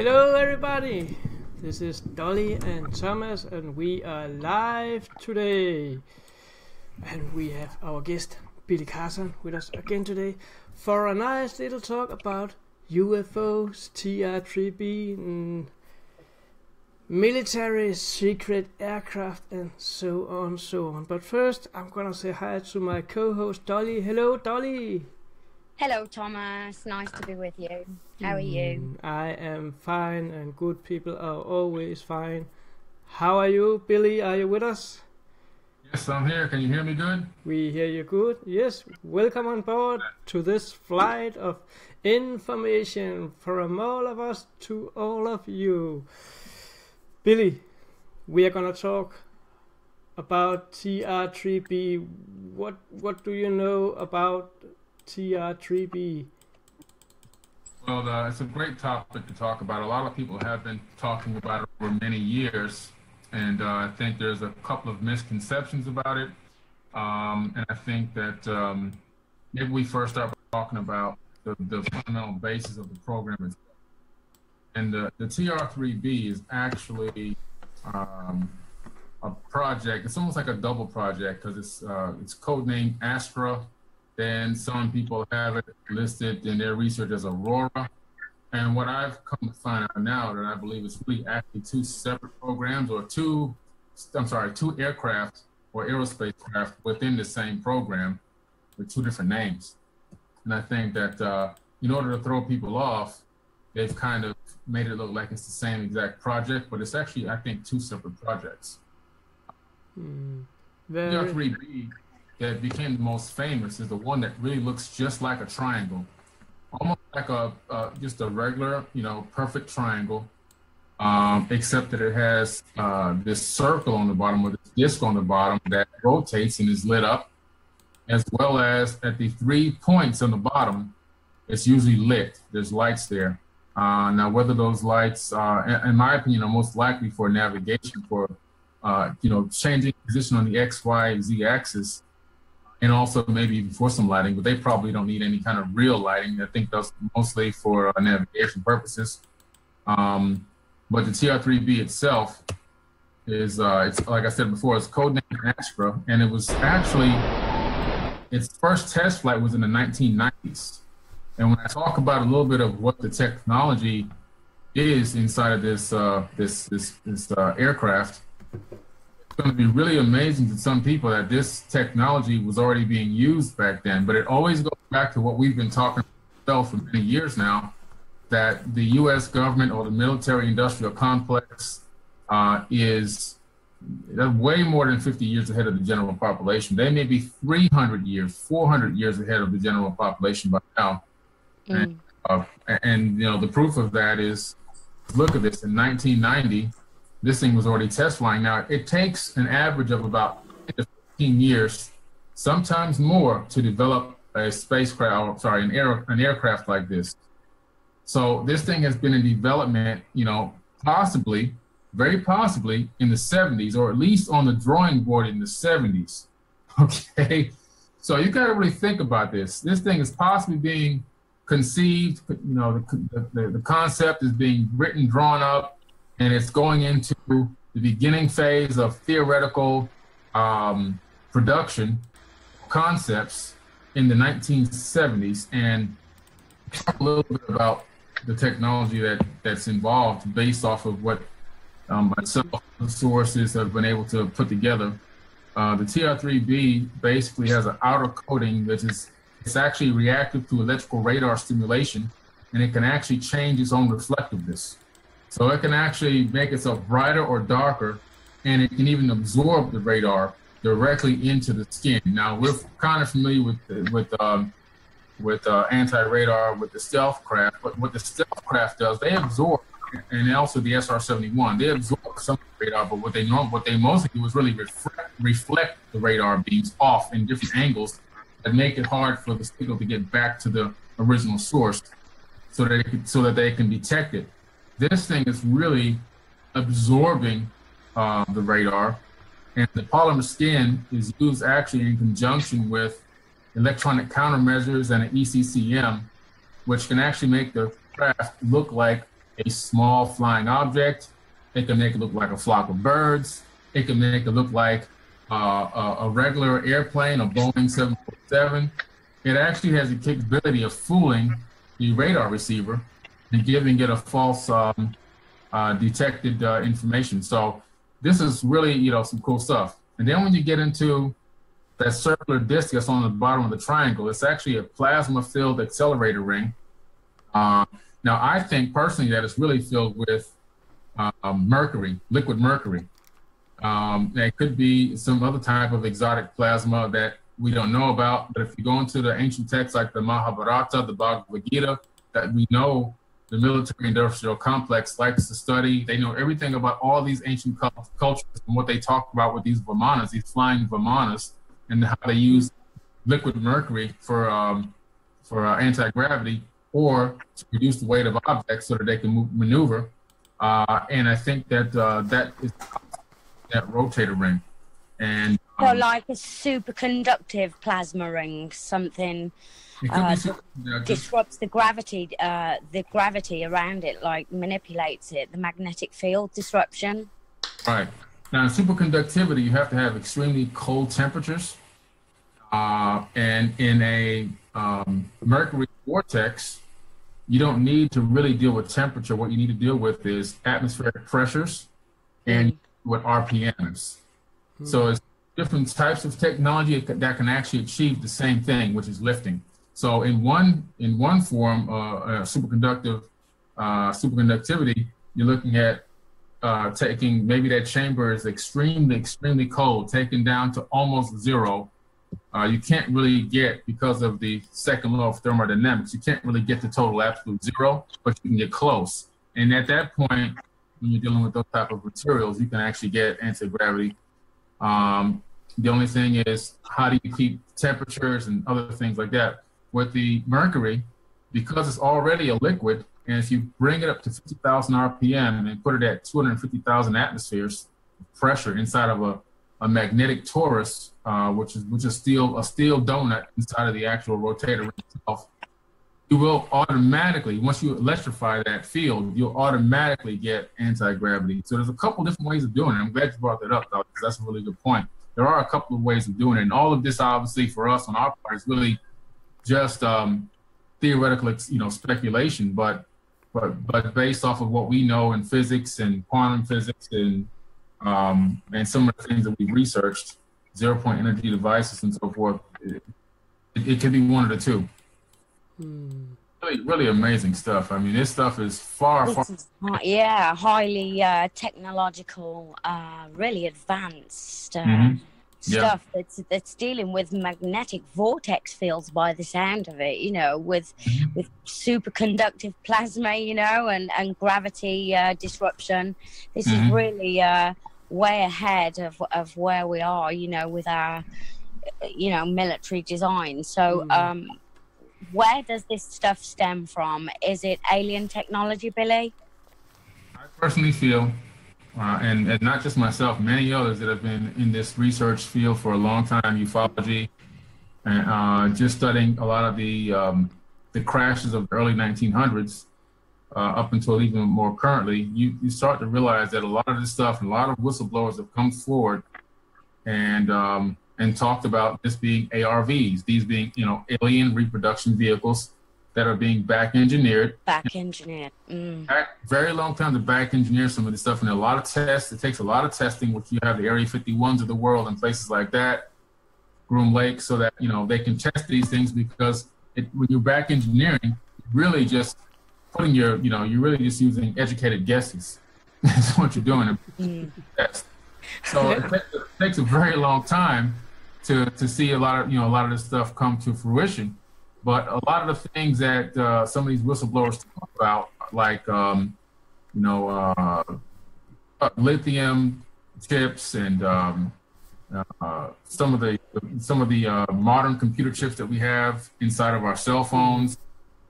Hello everybody, this is Dollie and Thomas and we are live today. And we have our guest Carson with us again today for a nice little talk about UFOs, TR-3B, military secret aircraft and so on. But first I'm gonna say hi to my co-host Dollie. Hello Dollie. Hello Thomas, nice to be with you. How are you? I am fine and good people are always fine. How are you, Billy? Are you with us? Yes, I'm here. Can you hear me good? We hear you good. Yes, welcome on board to this flight of information from all of us to all of you. Billy, we are gonna talk about TR-3B. What do you know about TR-3B? Well, it's a great topic to talk about. A lot of people have been talking about it for many years, and I think there's a couple of misconceptions about it. And I think that maybe we first start talking about the fundamental basis of the program itself. And the TR-3B is actually a project. It's almost like a double project because it's codenamed Astra. Then some people have it listed in their research as Aurora. And what I've come to find out now that I believe it's really actually two separate programs or two aircraft or aerospace craft within the same program with two different names. And I think that in order to throw people off, they've kind of made it look like it's the same exact project, but it's actually, I think, two separate projects. TR-3B that became the most famous is the one that really looks just like a triangle, almost like just a regular, perfect triangle, except that it has this circle on the bottom or this disc on the bottom that rotates and is lit up, as well as at the 3 points on the bottom, it's usually lit. There's lights there. Now, whether those lights, in my opinion, are most likely for navigation, for changing position on the X, Y, Z axis, and also maybe even for some lighting, but they probably don't need any kind of real lighting. I think that's mostly for navigation purposes. But the TR-3B itself is, it's like I said before, it's codenamed Astra, and it was actually, its first test flight was in the 1990s. And when I talk about a little bit of what the technology is inside of this aircraft, it's going to be really amazing to some people that this technology was already being used back then. But it always goes back to what we've been talking about for many years now, that the U.S. government or the military-industrial complex is way more than 50 years ahead of the general population. They may be 300 years, 400 years ahead of the general population by now. And the proof of that is, look at this, in 1990, this thing was already test flying. Now, it takes an average of about 15 years, sometimes more, to develop a spacecraft, an aircraft like this. So this thing has been in development, possibly, very possibly in the 70s, or at least on the drawing board in the 70s. Okay, so you got to really think about this. This thing is possibly being conceived, the concept is being written, drawn up, and it's going into the beginning phase of theoretical production concepts in the 1970s. And talk a little bit about the technology that's involved based off of what myself and sources have been able to put together. The TR-3B basically has an outer coating that it's actually reactive to electrical radar stimulation, and it can actually change its own reflectiveness. So it can actually make itself brighter or darker, and it can even absorb the radar directly into the skin. Now, we're kind of familiar with anti-radar with the stealth craft, but what the stealth craft does, they absorb, and also the SR-71, they absorb some of the radar, but what they mostly do is really reflect the radar beams off in different angles that make it hard for the signal to get back to the original source so that they can detect it. This thing is really absorbing the radar, and the polymer skin is used actually in conjunction with electronic countermeasures and an ECCM, which can actually make the craft look like a small flying object. It can make it look like a flock of birds. It can make it look like a regular airplane, a Boeing 747. It actually has the capability of fooling the radar receiver and giving it a false detected information. So this is really, some cool stuff. And then when you get into that circular disc that's on the bottom of the triangle, it's actually a plasma-filled accelerator ring. Now, I think personally that it's really filled with mercury, liquid mercury. It could be some other type of exotic plasma that we don't know about, but if you go into the ancient texts like the Mahabharata, the Bhagavad Gita, that we know the military industrial complex likes to study. They know everything about all these ancient cultures and what they talk about with these vimanas, these flying vimanas, and how they use liquid mercury for anti-gravity or to reduce the weight of objects so that they can maneuver. And I think that that is that rotator ring. And so like a superconductive plasma ring, something disrupts the gravity around it, like manipulates it, the magnetic field disruption. Right. Now in superconductivity, you have to have extremely cold temperatures. And in a mercury vortex, you don't need to really deal with temperature. What you need to deal with is atmospheric pressures and with RPMs. So it's different types of technology that can actually achieve the same thing, which is lifting. So in one form, superconductivity, you're looking at taking, maybe that chamber is extremely cold, taken down to almost zero. You can't really get, because of the second law of thermodynamics, you can't really get to total absolute zero, but you can get close. And at that point, when you're dealing with those type of materials, you can actually get anti-gravity. The only thing is, how do you keep temperatures and other things like that? With the mercury, because it's already a liquid, and if you bring it up to 50,000 RPM and put it at 250,000 atmospheres of pressure inside of a magnetic torus, which is a steel donut inside of the actual rotator itself, you will automatically, once you electrify that field, you'll automatically get anti-gravity. So there's a couple different ways of doing it. I'm glad you brought that up, though, because that's a really good point. There are a couple of ways of doing it, and all of this, obviously, for us on our part, is really just theoretical, speculation, but based off of what we know in physics and quantum physics and some of the things that we researched, zero-point energy devices and so forth, it could be one of the two. Really, really amazing stuff. I mean, this stuff is highly technological, really advanced stuff that's dealing with magnetic vortex fields by the sound of it, with superconductive plasma, and gravity disruption. This is really way ahead of where we are, with our, military design. So, where does this stuff stem from? Is it alien technology, Billy? I personally feel, and not just myself, many others that have been in this research field for a long time, ufology, and just studying a lot of the crashes of the early 1900s up until even more currently, you start to realize that a lot of this stuff and a lot of whistleblowers have come forward and talked about this being ARVs, these being, alien reproduction vehicles that are being back-engineered. Very long time to back-engineer some of this stuff, and a lot of tests. It takes a lot of testing, which you have the Area 51s of the world and places like that, Groom Lake, so that, they can test these things, because when you're back-engineering, really just putting you're really just using educated guesses. That's what you're doing. Test. So it takes a very long time to see a lot of this stuff come to fruition. But a lot of the things that some of these whistleblowers talk about, like lithium chips and some of the modern computer chips that we have inside of our cell phones,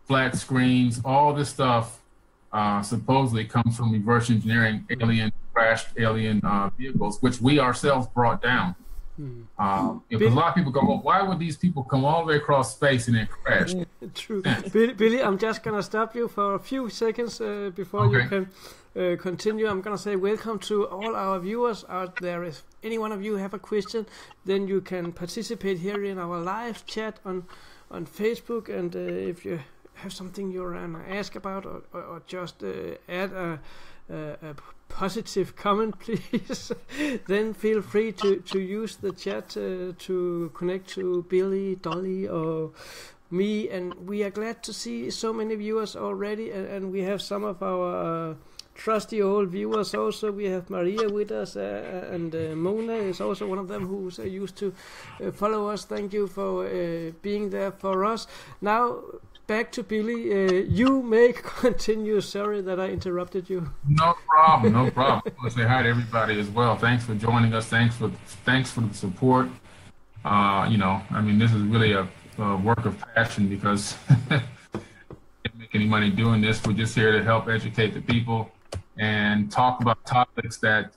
flat screens, all this stuff supposedly comes from reverse engineering crashed alien vehicles, which we ourselves brought down. Because a lot of people go, well, why would these people come all the way across space and then crash? True. Billy, I'm just going to stop you for a few seconds before you can continue. I'm going to say welcome to all our viewers out there. If any one of you have a question, then you can participate here in our live chat on Facebook. And if you have something you want to ask about or just add a positive comment, please, then feel free to use the chat to connect to Billy, Dollie, or me. And we are glad to see so many viewers already, and we have some of our trusty old viewers also. We have Maria with us, and Mona is also one of them who's used to follow us. Thank you for being there for us. Now back to Billy. You may continue. Sorry that I interrupted you. No problem. No problem. I want to say hi to everybody as well. Thanks for joining us. Thanks for the support. You know, I mean, this is really a work of passion because we don't make any money doing this. We're just here to help educate the people and talk about topics that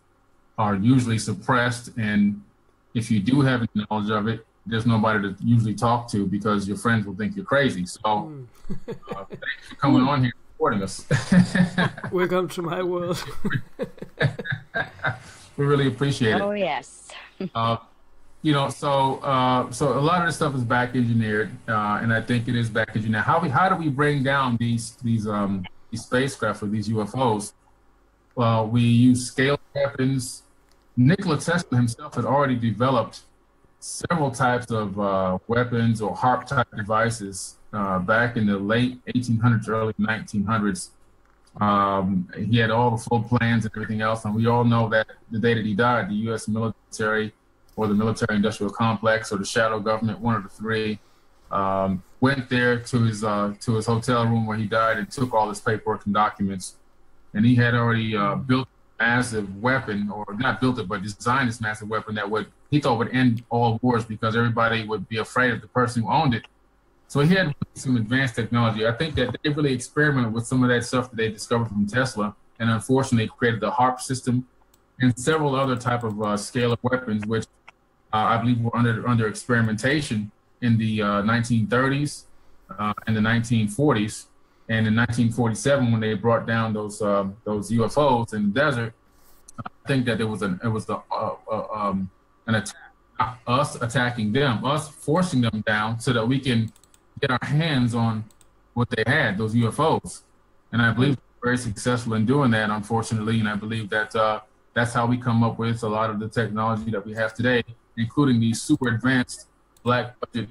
are usually suppressed. And if you do have any knowledge of it, there's nobody to usually talk to because your friends will think you're crazy. So thanks for coming on here and supporting us. Welcome to my world. We really appreciate it. Oh, yes. You know, so a lot of this stuff is back engineered, and I think it is back engineered. How do we bring down these spacecraft or these UFOs? Well, we use scale weapons. Nikola Tesla himself had already developed several types of weapons or HARP type devices back in the late 1800s, early 1900s. He had all the full plans and everything else, and we all know that the day that he died, the U.S. military or the military-industrial complex or the shadow government, one of the three, went there to his hotel room where he died and took all his paperwork and documents. And he had already built a massive weapon, or not built it, but designed this massive weapon that he thought would end all wars because everybody would be afraid of the person who owned it. So he had some advanced technology. I think that they really experimented with some of that stuff that they discovered from Tesla, and unfortunately created the HARP system and several other type of scalar weapons, which I believe were under experimentation in the 1930s and the 1940s. And in 1947, when they brought down those UFOs in the desert, I think that it was an attack, us attacking them, us forcing them down so that we can get our hands on what they had, those UFOs. And I believe we're very successful in doing that, unfortunately. And I believe that that's how we come up with a lot of the technology that we have today, including these super advanced black budget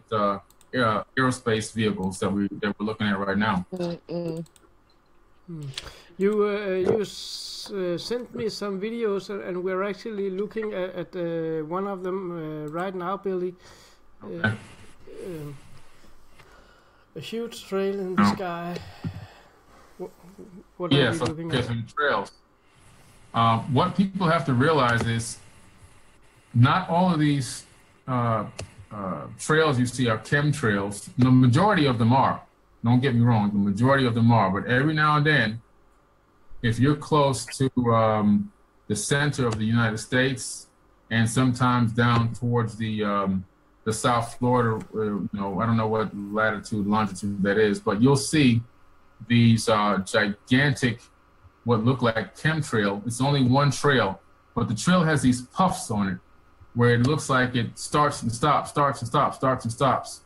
aerospace vehicles that we're looking at right now. You sent me some videos, and we're actually looking at one of them right now, Billy. Okay. A huge trail in the sky. What yes, are we looking at? Some trails. What people have to realize is not all of these trails you see are chemtrails. The majority of them are. Don't get me wrong, the majority of them are. But every now and then, if you're close to the center of the United States, and sometimes down towards the South Florida, you know, I don't know what latitude, longitude that is, but you'll see these gigantic, what look like chemtrail. It's only one trail, but the trail has these puffs on it, where it looks like it starts and stops, starts and stops, starts and stops.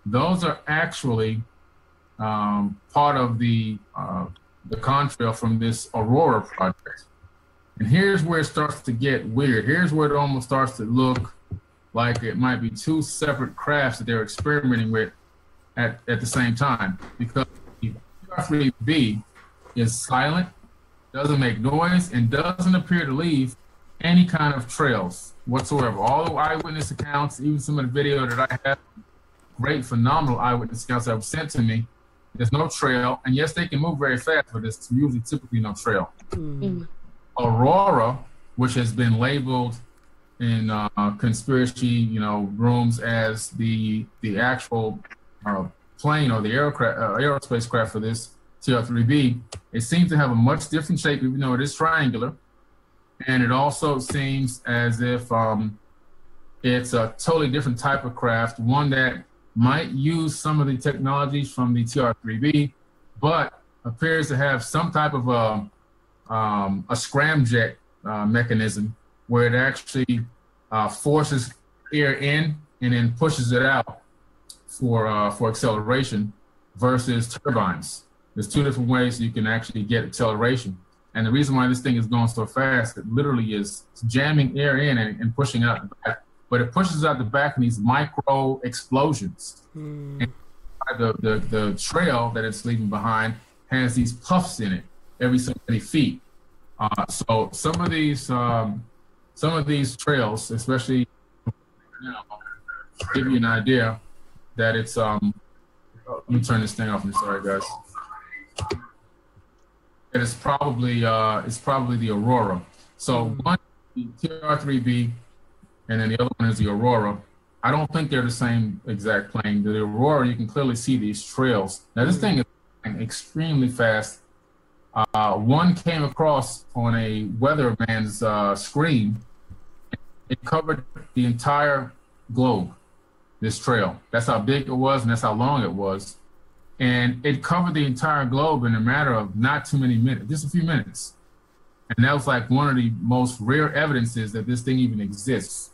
Those are actually part of the contrail from this Aurora project. And here's where it starts to get weird. Here's where it almost starts to look like it might be two separate crafts that they're experimenting with at the same time. Because the PR3B is silent, doesn't make noise, and doesn't appear to leave any kind of trails whatsoever. All the eyewitness accounts, even some of the video that I have, great, phenomenal eyewitness accounts that were sent to me, there's no trail. And yes, they can move very fast, but there's usually typically no trail. Aurora, which has been labeled in conspiracy, you know, rooms as the actual plane or the aerospace craft for this TR-3B, it seems to have a much different shape, even though it is triangular. And it also seems as if It's a totally different type of craft, one that might use some of the technologies from the TR-3B, but appears to have some type of a scramjet mechanism where it actually forces air in and then pushes it out for acceleration versus turbines. There's two different ways you can actually get acceleration. And the reason why this thing is going so fast, it literally is jamming air in and pushing out the back. But it pushes out the back in these micro explosions. And the trail that it's leaving behind has these puffs in it every so many feet. So some of these trails, especially, give you an idea that it's let me turn this thing off. I'm sorry, guys. And it's probably the Aurora. So one, the TR-3B, and then the other one is the Aurora. I don't think they're the same exact plane. The Aurora, you can clearly see these trails. Now this thing is extremely fast. One came across on a weatherman's screen. It covered the entire globe, this trail. That's how big it was, and that's how long it was. And it covered the entire globe in a matter of not too many minutes, just a few minutes. And that was like one of the most rare evidences that this thing even exists.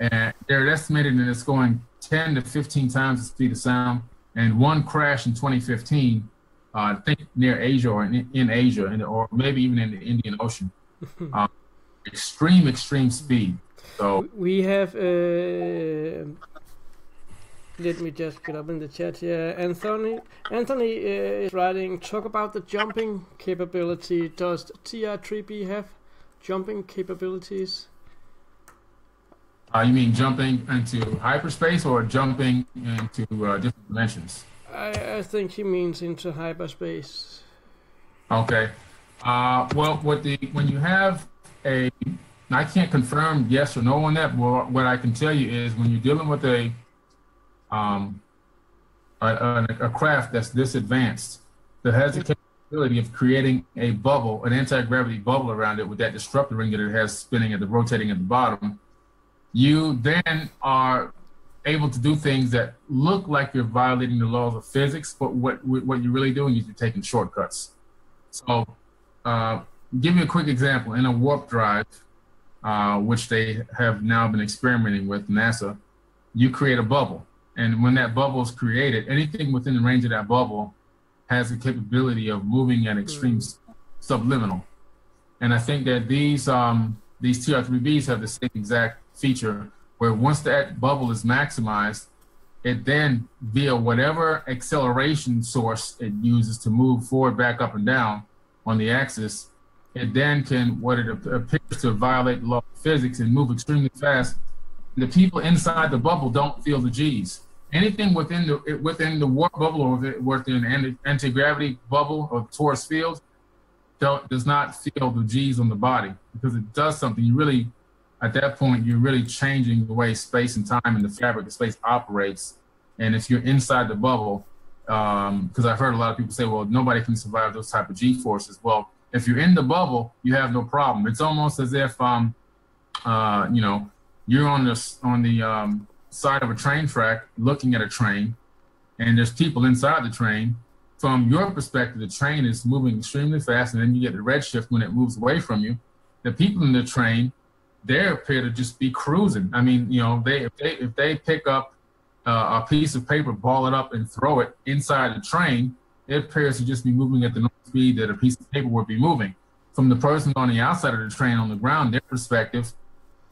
And they're estimated that it's going 10 to 15 times the speed of sound. And one crash in 2015, I think near Asia or in Asia, or maybe even in the Indian Ocean. Extreme speed. So we have, let me just get up in the chat here. Anthony is writing, talk about the jumping capability. Does TR-3B have jumping capabilities? You mean jumping into hyperspace or jumping into different dimensions? I think he means into hyperspace. Okay. Well, when you have I can't confirm yes or no on that, but what I can tell you is when you're dealing with a craft that's this advanced, that has the capability of creating a bubble, an anti-gravity bubble around it with that disruptor ring that it has spinning rotating at the bottom, you then are able to do things that look like you're violating the laws of physics, but what you're really doing is you're taking shortcuts. So give you a quick example. In a warp drive, which they have now been experimenting with, NASA, you create a bubble. And when that bubble is created, anything within the range of that bubble has the capability of moving at extreme subliminal. And I think that these TR-3Bs have the same exact feature where once that bubble is maximized, it then, via whatever acceleration source it uses to move forward, back, up, and down on the axis, it then can, what it appears to violate the law of physics and move extremely fast. The people inside the bubble don't feel the G's. Anything within the warp bubble or within an anti-gravity bubble or torus field does not feel the G's on the body because it does something. You really, at that point, you're really changing the way space and time and the fabric of space operates. And if you're inside the bubble, because I've heard a lot of people say, well, nobody can survive those type of G forces. Well, if you're in the bubble, you have no problem. It's almost as if, you're on the side of a train track looking at a train, and there's people inside the train. From your perspective, the train is moving extremely fast, and then you get the redshift when it moves away from you. The people in the train, they appear to just be cruising. I mean, if they pick up a piece of paper, ball it up, and throw it inside the train, it appears to just be moving at the normal speed that a piece of paper would be moving. From the person on the outside of the train on the ground, their perspective,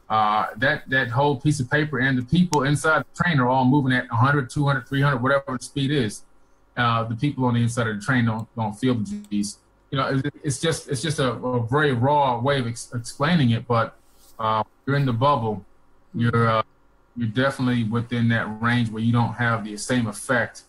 that whole piece of paper and the people inside the train are all moving at 100, 200, 300, whatever the speed is. The people on the inside of the train don't feel the G's. It's just a very raw way of explaining it. But you're in the bubble, you're definitely within that range where you don't have the same effect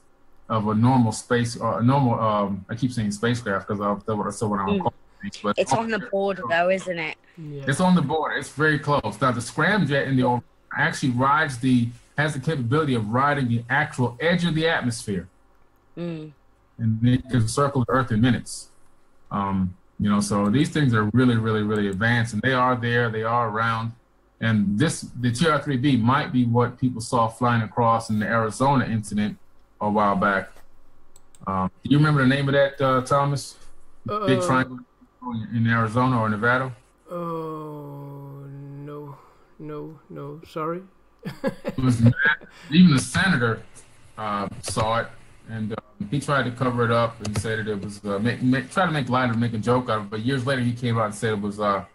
of a normal space or a normal. I keep saying spacecraft because that's what I'm calling. But it's on the border, though, isn't it? Yeah. It's on the border. It's very close. Now, the scramjet in the actually has the capability of riding the actual edge of the atmosphere, and it can circle the Earth in minutes. So these things are really, really, really advanced, and they are there. They are around, And the TR-3B might be what people saw flying across in the Arizona incident a while back. Do you remember the name of that, Thomas? Big triangle in Arizona or Nevada? Oh, no, sorry. It was even the senator saw it, and he tried to cover it up and said that it was try to make light of, make a joke out of it. But years later, he came out and said it was, it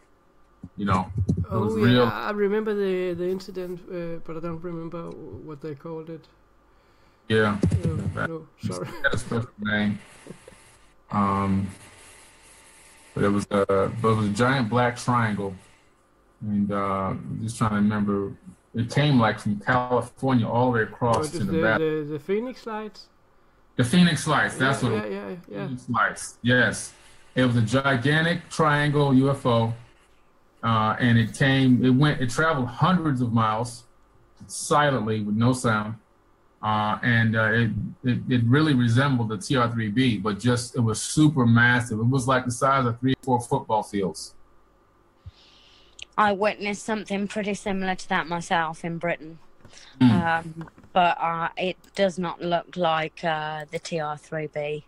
was real. I remember the incident, but I don't remember what they called it. Yeah. No, sorry. Had a special name. But it was a giant black triangle, and I'm just trying to remember. It came like from California all the way across to Nevada. The Phoenix Lights. The Phoenix Lights. That's what. Yeah. Phoenix Lights. Yes, it was a gigantic triangle UFO, and it traveled hundreds of miles silently with no sound. And it really resembled the TR-3B, but it was super massive. It was like the size of 3 or 4 football fields. I witnessed something pretty similar to that myself in Britain, but it does not look like the TR-3B.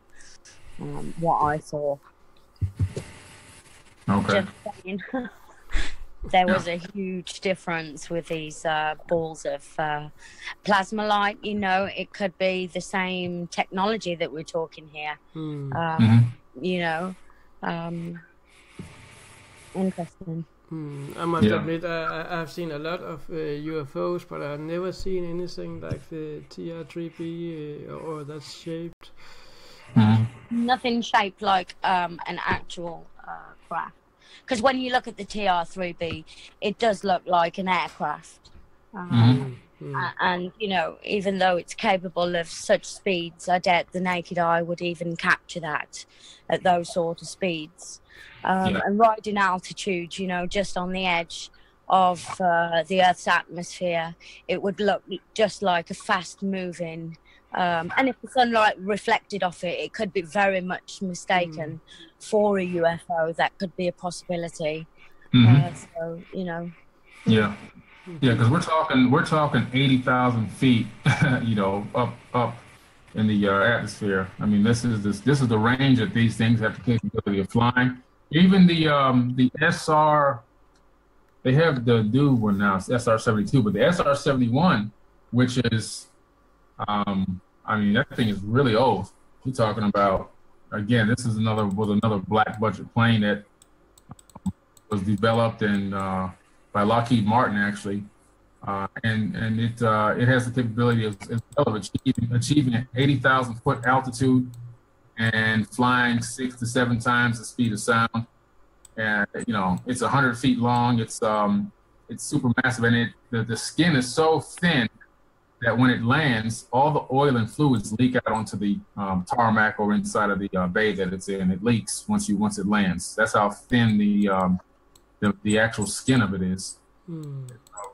What I saw. Okay. Just saying. There was a huge difference with these balls of plasma light. It could be the same technology that we're talking here. Interesting. I must admit, I've seen a lot of UFOs, but I've never seen anything like the TR-3B or that's shaped. Nothing shaped like an actual craft. Because when you look at the TR-3B, it does look like an aircraft. And, even though it's capable of such speeds, I doubt the naked eye would even capture that at those sort of speeds. And right in altitude, just on the edge of the Earth's atmosphere, it would look just like a fast-moving. And if the sunlight reflected off it, it could be very much mistaken for a UFO. That could be a possibility. Yeah, because we're talking 80,000 feet, up in the atmosphere. I mean, this is the range that these things have the capability of flying. Even the SR, they have the new one now, it's SR-72, but the SR-71, which is, that thing is really old. We're talking about, again, this is another black budget plane that was developed by Lockheed Martin, actually, and it has the capability of achieving an 80,000 foot altitude and flying 6 to 7 times the speed of sound. And it's 100 feet long. It's super massive, and the skin is so thin that when it lands, all the oil and fluids leak out onto the tarmac or inside of the bay that it's in. It leaks once it lands. That's how thin the actual skin of it is.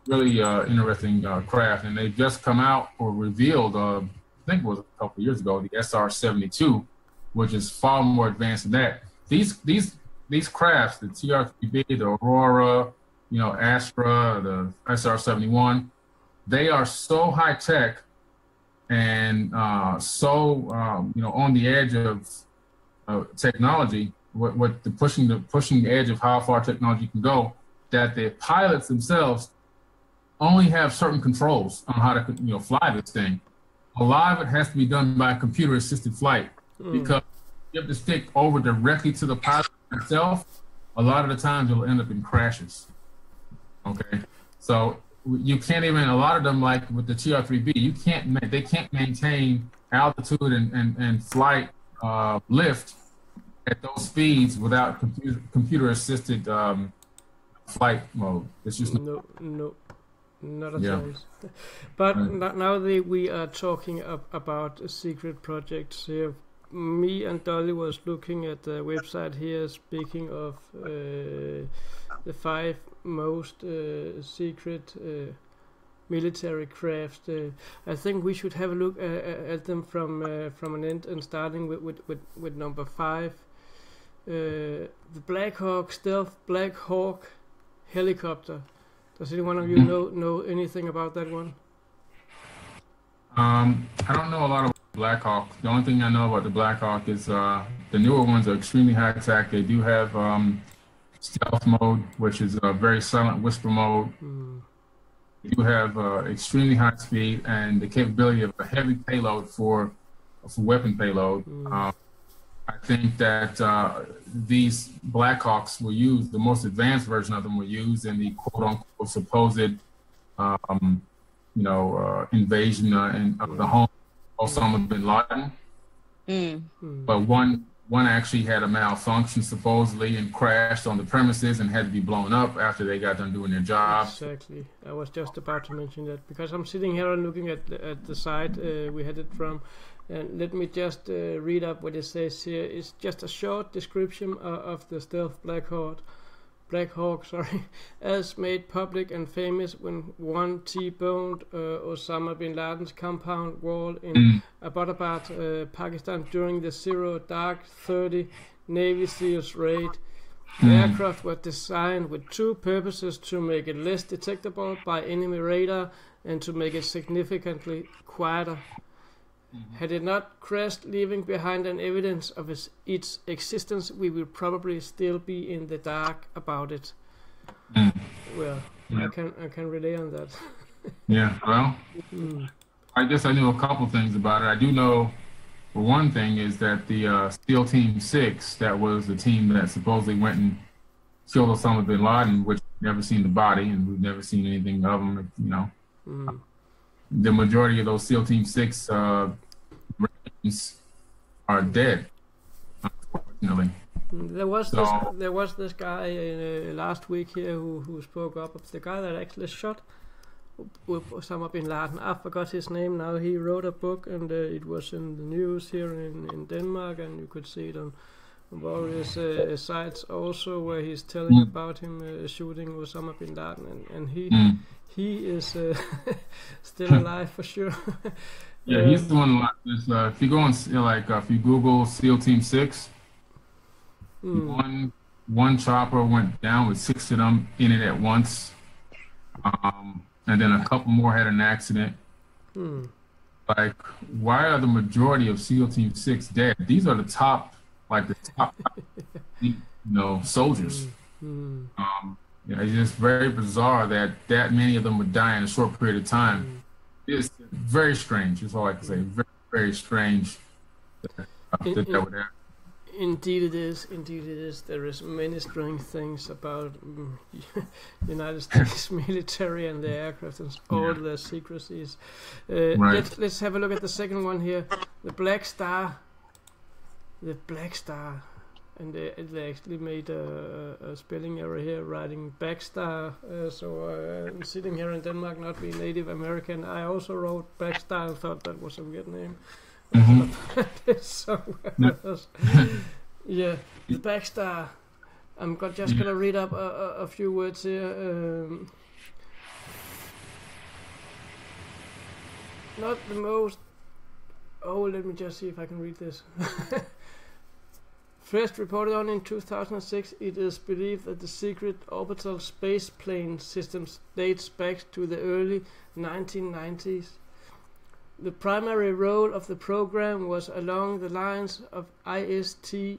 Really interesting craft, and they've just come out or revealed, I think it was a couple of years ago, the SR-72, which is far more advanced than that. These crafts, the TR-3B, the Aurora, Astra, the SR-71, they are so high tech and on the edge of technology, pushing the edge of how far technology can go, that the pilots themselves only have certain controls on how to fly this thing. A lot of it has to be done by computer-assisted flight because you have to stick over directly to the pilot itself. A lot of the times it'll end up in crashes. Okay, so you can't even, a lot of them, like with the TR-3B, they can't maintain altitude and flight lift at those speeds without computer-assisted flight mode. It's just not a choice. But now that we are talking about secret projects here, me and Dollie was looking at the website here, speaking of the 5 most secret military craft. I think we should have a look at them from an end, and starting with number 5, the Black Hawk stealth Black Hawk helicopter. Does anyone of you know anything about that one? I don't know a lot about Black Hawk. The only thing I know about the Black Hawk is the newer ones are extremely high tech. They do have stealth mode, which is a very silent whisper mode. They do have extremely high speed and the capability of a heavy payload for weapon payload. I think that these Black Hawks were used, the most advanced version of them were used in the quote-unquote supposed, invasion of the home of Osama bin Laden. But one actually had a malfunction supposedly and crashed on the premises and had to be blown up after they got done doing their job. Exactly. I was just about to mention that because I'm sitting here and looking at the site we had it from. And let me just read up what it says here. It's just a short description of the stealth Black Hawk, as made public and famous when one T-boned Osama bin Laden's compound wall in Abbottabad, Pakistan during the Zero Dark 30 Navy SEALs raid. The aircraft was designed with two purposes: to make it less detectable by enemy radar and to make it significantly quieter. Had it not crashed, leaving behind an evidence of its existence, we will probably still be in the dark about it. Well, I can relay on that. Yeah, well, I guess I knew a couple things about it. I do know, for one thing, is that the SEAL Team 6, that was the team that supposedly went and killed Osama bin Laden, which we've never seen the body, and we've never seen anything of him, The majority of those SEAL Team 6 are dead, unfortunately. There was this guy last week here who spoke up. Of the guy that actually shot Osama bin Laden. I forgot his name now. He wrote a book and it was in the news here in Denmark, and you could see it on various sites also, where he's telling about him shooting Osama bin Laden, and he is still alive for sure. Yeah, he's the one. If you go on, if you Google SEAL Team 6, one chopper went down with 6 of them in it at once, and then a couple more had an accident. Like, why are the majority of SEAL Team 6 dead? These are the top soldiers. It's just very bizarre that many of them would die in a short period of time. It's very strange. That's all I can say. Very, very strange that would happen. Indeed it is. There is many strange things about United States military and their aircraft and all their secrecies. Let's have a look at the second one here. The Black Star. And they actually made a spelling error here, writing Backstar. So I'm sitting here in Denmark, not being Native American. I also wrote Backstar and thought that was a weird name. Yeah, the Backstar. I'm just gonna read up a few words here. Not the most. Oh, let me just see if I can read this. First reported on in 2006, it is believed that the secret orbital space plane system dates back to the early 1990s. The primary role of the program was along the lines of ISTAR,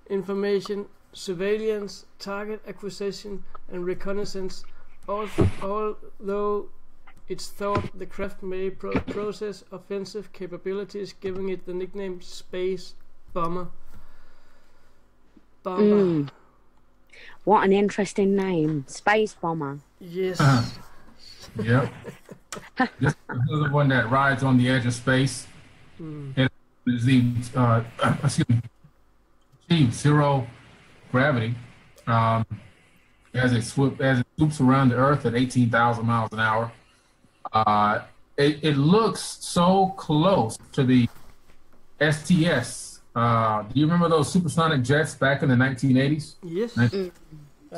information, surveillance, target acquisition, and reconnaissance, although it's thought the craft may possess offensive capabilities, giving it the nickname Space Bomber. What an interesting name, Space Bomber. Yes. Yeah. This is the one that rides on the edge of space. It is achieved zero gravity as it swoops around the Earth at 18,000 miles an hour. It looks so close to the STS. Do you remember those supersonic jets back in the 1980s? Yes, I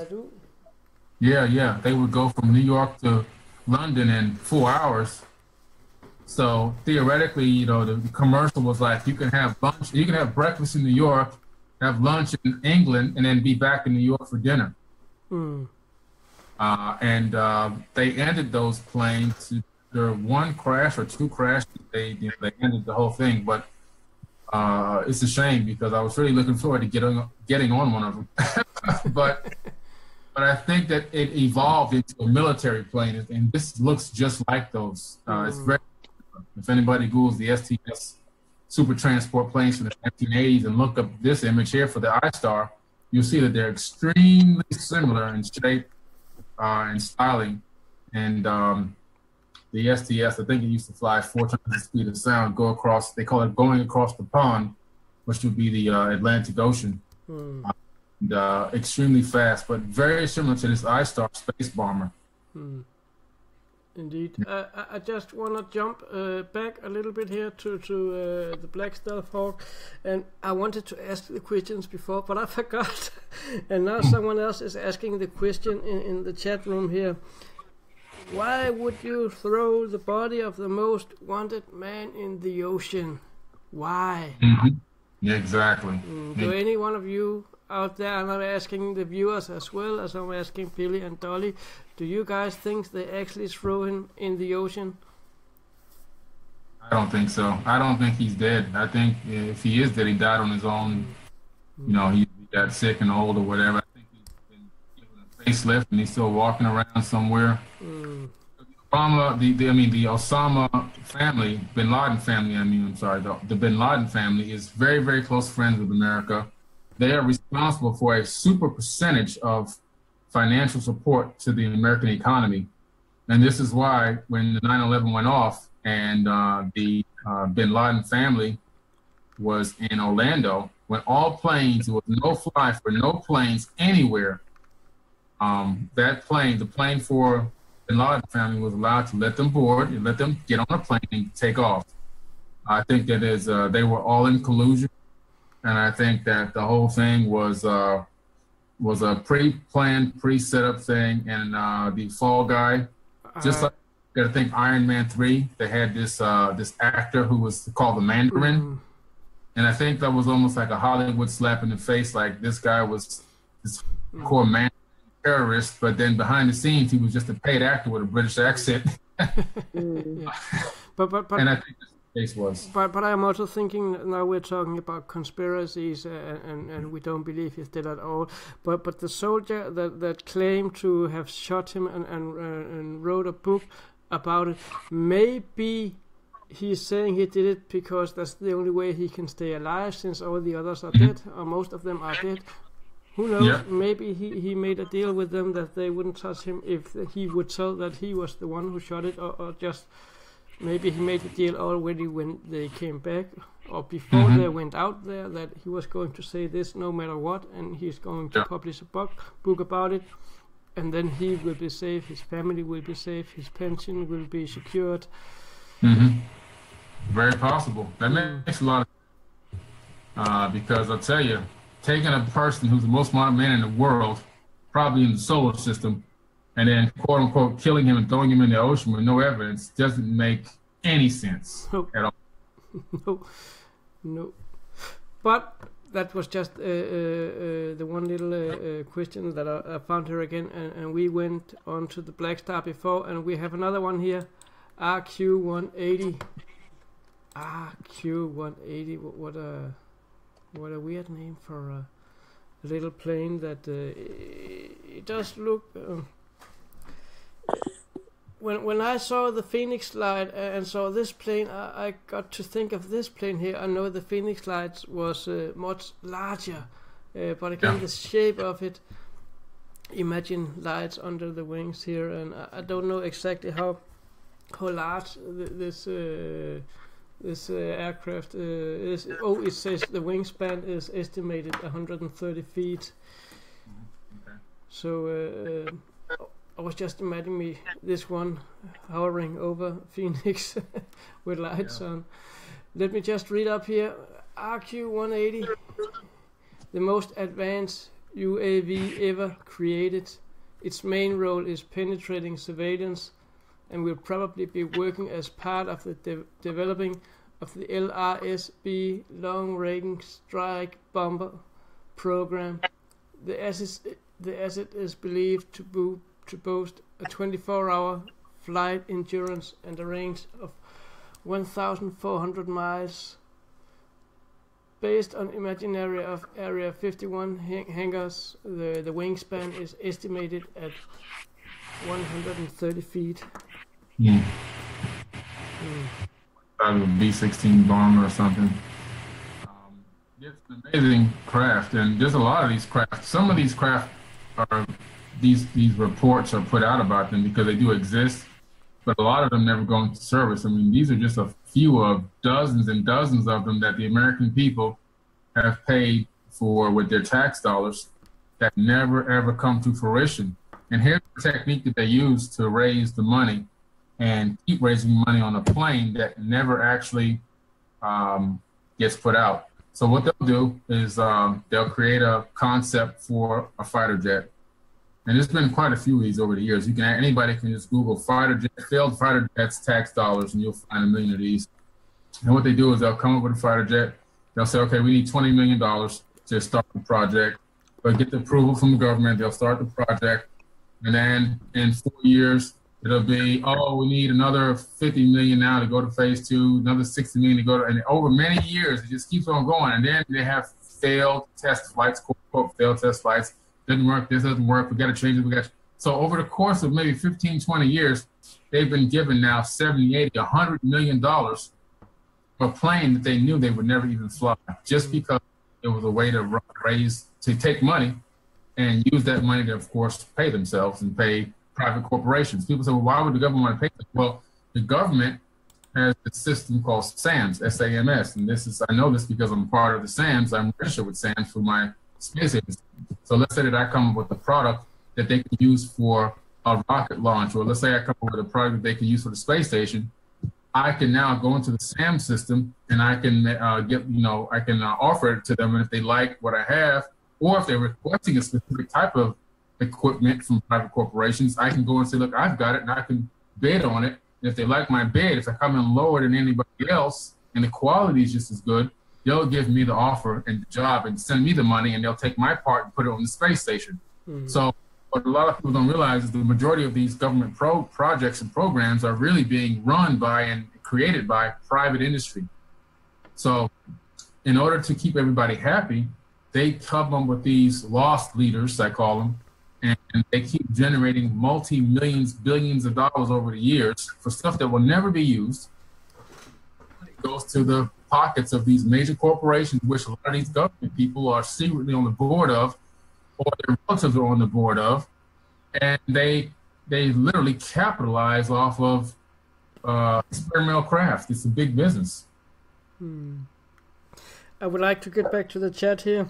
do. Yeah. They would go from New York to London in 4 hours. So theoretically, the commercial was like, you can have lunch, you can have breakfast in New York, have lunch in England, and then be back in New York for dinner. And they ended those planes. There one crash or two crashes. They ended the whole thing. But it's a shame because I was really looking forward to getting on one of them. but I think that it evolved into a military plane, and this looks just like those. It's very. If anybody Googles the STS super transport planes from the 1980s and look up this image here for the iStar, you'll see that they're extremely similar in shape and styling. And the STS, I think it used to fly 4 times the speed of sound, go across, they call it going across the pond, which would be the Atlantic Ocean. And, extremely fast, but very similar to this iStar space bomber. Indeed. I just want to jump back a little bit here to the Black Stealth Hawk, and I wanted to ask the questions before, but I forgot. And now someone else is asking the question in the chat room here. Why would you throw the body of the most wanted man in the ocean? Why? Yeah, exactly. Do any one of you out there, I'm asking the viewers as well as I'm asking Billy and Dollie, do you guys think they actually throw him in the ocean? I don't think so. I don't think he's dead. I think if he is dead, he died on his own. You know, he got sick and old or whatever. I think he's been given a facelift and he's still walking around somewhere. The Osama family, Bin Laden family, the Bin Laden family is very, very close friends with America. They are responsible for a super percentage of financial support to the American economy. And this is why when the 9/11 went off and the Bin Laden family was in Orlando, when all planes, there was no fly for no planes anywhere, the plane for Bin Laden family was allowed to let them board and let them get on a plane and take off. I think that is they were all in collusion. And I think that the whole thing was a pre-planned, pre-set-up thing. And the Fall Guy, just like I think Iron Man 3, they had this actor who was called the Mandarin. And I think that was almost like a Hollywood slap in the face. Like this guy was this core man terrorist, but then behind the scenes he was just a paid actor with a British accent. And I think was. But I'm also thinking now we're talking about conspiracies and we don't believe he's dead at all. But the soldier that claimed to have shot him and wrote a book about it, maybe he's saying he did it because that's the only way he can stay alive since all the others are dead, or most of them are dead. Who knows? Yeah. Maybe he made a deal with them that they wouldn't touch him if he would tell that he was the one who shot it, or just maybe he made a deal already when they came back, or before they went out there, that he was going to say this no matter what, and he's going to publish a book about it, and then he will be safe, his family will be safe, his pension will be secured. Very possible. That makes a lot of because I'll tell you, taking a person who's the most wanted man in the world, probably in the solar system, and then quote unquote killing him and throwing him in the ocean with no evidence doesn't make any sense at all. No. But that was just the one little question that I found here again, and we went on to the Black Star before, and we have another one here, RQ-180. RQ-180. What a weird name for a little plane that it does look. When I saw the Phoenix slide and saw this plane, I got to think of this plane here. I know the Phoenix slide was much larger, but again the shape of it. Imagine lights under the wings here, and I don't know exactly how large this aircraft is. Oh, it says the wingspan is estimated 130 feet. Okay. So I was just imagining this one hovering over Phoenix with lights on. Let me just read up here. RQ-180, the most advanced UAV ever created. Its main role is penetrating surveillance, and will probably be working as part of the developing of the LRSB Long Range Strike Bomber program. The The asset is believed to boast a 24-hour flight endurance and a range of 1,400 miles. Based on imaginary of Area 51 hangars, the wingspan is estimated at 130 feet. Out of a B-16 bomber or something. It's an amazing craft, and there's a lot of these craft. Some of these craft are, these reports are put out about them because they do exist, but a lot of them never go into service. I mean, these are just a few of dozens and dozens of them that the American people have paid for with their tax dollars that never ever come to fruition. And here's the technique that they use to raise the money and keep raising money on a plane that never actually gets put out. So what they'll do is they'll create a concept for a fighter jet. And there's been quite a few of these over the years. Anybody can just Google failed fighter jets, tax dollars, and you'll find a million of these. And what they do is they'll come up with a fighter jet. They'll say, okay, we need $20 million to start the project. They'll get the approval from the government. They'll start the project. And then in 4 years, it'll be, oh, we need another 50 million now to go to phase 2, another 60 million to go to, and over many years, it just keeps on going. And then they have failed test flights, quote, unquote, failed test flights. Doesn't work, this doesn't work, we got to change it, So over the course of maybe 15, 20 years, they've been given now 70, 80, $100 million for a plane that they knew they would never even fly, just because it was a way to take money and use that money to, of course, pay themselves and pay private corporations. People say, well, why would the government want to pay them? Well, the government has a system called SAMS, S-A-M-S. And I know this because I'm part of the SAMS. I'm registered with SAMS for my space agency. So let's say that I come up with a product that they can use for a rocket launch, or let's say I come up with a product that they can use for the space station. I can now go into the SAMS system and I can offer it to them. And if they like what I have, or if they're requesting a specific type of equipment from private corporations, I can go and say, look, I've got it, and I can bid on it. And if they like my bid, if I come in lower than anybody else and the quality is just as good, they'll give me the offer and the job and send me the money, and they'll take my part and put it on the space station. So what a lot of people don't realize is the majority of these government projects and programs are really being run by and created by private industry. So in order to keep everybody happy, they come up with these lost leaders, I call them, and they keep generating multi-millions, billions of dollars over the years for stuff that will never be used. It goes to the pockets of these major corporations, which a lot of these government people are secretly on the board of, or their relatives are on the board of, and they literally capitalize off of experimental craft. It's a big business. I would like to get back to the chat here,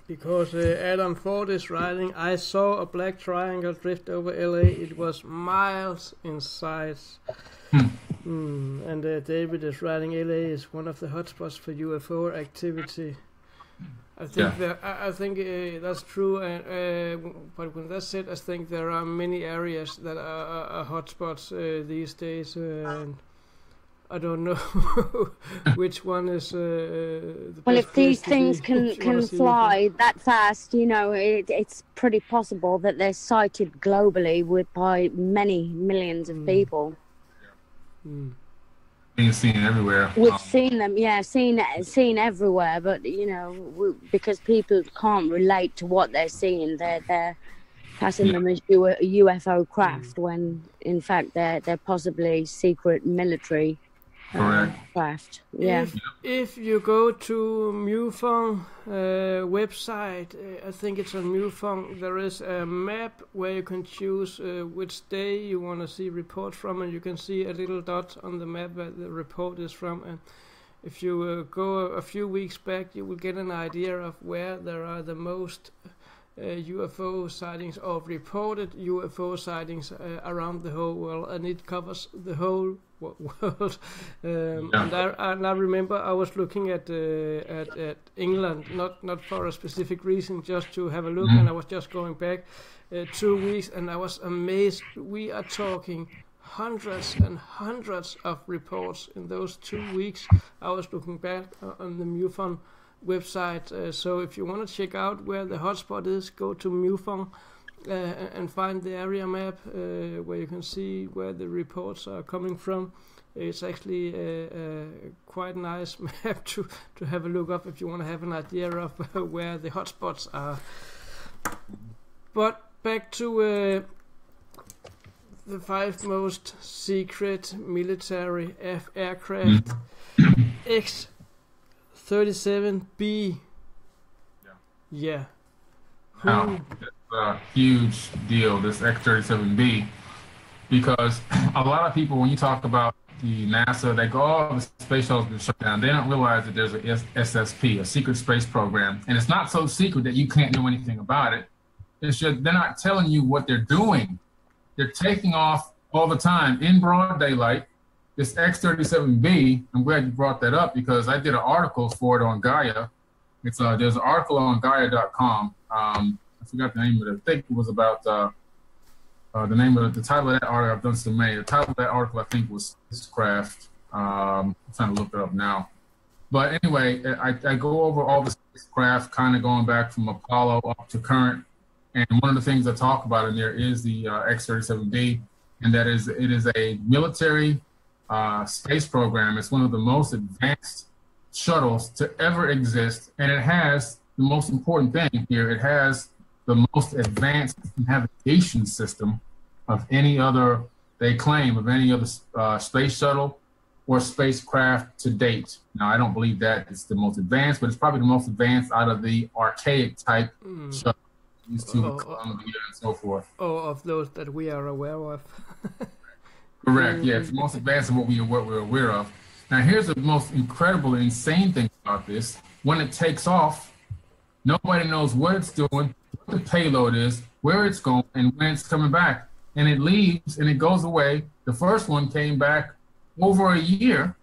because Adam Ford is writing, I saw a black triangle drift over LA. It was miles in size. And David is writing, LA is one of the hotspots for UFO activity. I think that's true. But when that's said, I think there are many areas that are hotspots these days. And I don't know which one is the well, best if these things can fly that fast, it's pretty possible that they're sighted globally by many millions of people. Being seen everywhere. We've seen them, seen everywhere, but because people can't relate to what they're seeing, they're passing them as UFO craft when in fact they're possibly secret military craft. If you go to MUFON website, I think it's on MUFON, there is a map where you can choose which day you want to see reports from, and you can see a little dot on the map where the report is from. And if you go a few weeks back, you will get an idea of where there are the most UFO sightings, or reported UFO sightings around the whole world, and it covers the whole world. And I remember I was looking at England, not for a specific reason, just to have a look, and I was just going back 2 weeks, and I was amazed. We are talking hundreds and hundreds of reports in those 2 weeks. I was looking back on the MUFON website. So if you want to check out where the hotspot is, go to MUFON and find the area map where you can see where the reports are coming from. It's actually a quite nice map to have a look up if you want to have an idea of where the hotspots are. But back to the 5 most secret military aircraft. X-37B. Yeah. Now, it's a huge deal, this X-37B, because a lot of people, when you talk about the NASA, they go, oh, the space shuttle's been shut down. They don't realize that there's a SSP, a secret space program. And it's not so secret that you can't do anything about it. It's just they're not telling you what they're doing. They're taking off all the time in broad daylight. This X-37B, I'm glad you brought that up because I did an article for it on Gaia. There's an article on Gaia.com. I forgot the name of it. I think it was about the title of that article. I've done so many. The title of that article I think was Spacecraft. I'm trying to look it up now. But anyway, I go over all the spacecraft, kind of going back from Apollo up to current. And one of the things I talk about in there is the X-37B, and that is it is a military space program. It's one of the most advanced shuttles to ever exist, and it has the most important thing here. It has the most advanced navigation system of any other, they claim, of any other space shuttle or spacecraft to date. Now, I don't believe that it's the most advanced, but it's probably the most advanced out of the archaic type shuttle. These two, Columbia and so forth. Of those that we are aware of. Correct. Yeah, it's the most advanced of what we're aware of. Now, here's the most incredible, insane thing about this. When it takes off, nobody knows what it's doing, what the payload is, where it's going, and when it's coming back. And it leaves and it goes away. The first one came back over a year.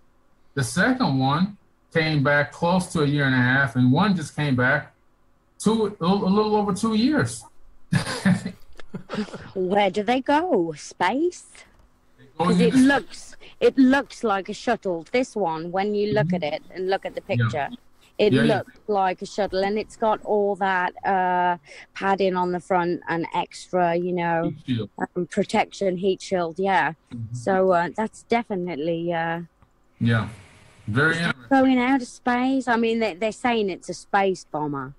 The second one came back close to a year and a half, and one just came back a little over 2 years. Where do they go? Space? Because it looks like a shuttle. This one, when you look at it and look at the picture, it looks like a shuttle, and it's got all that padding on the front and extra, protection, heat shield. Yeah. So that's definitely very interesting. Going out of space. I mean, they're saying it's a space bomber.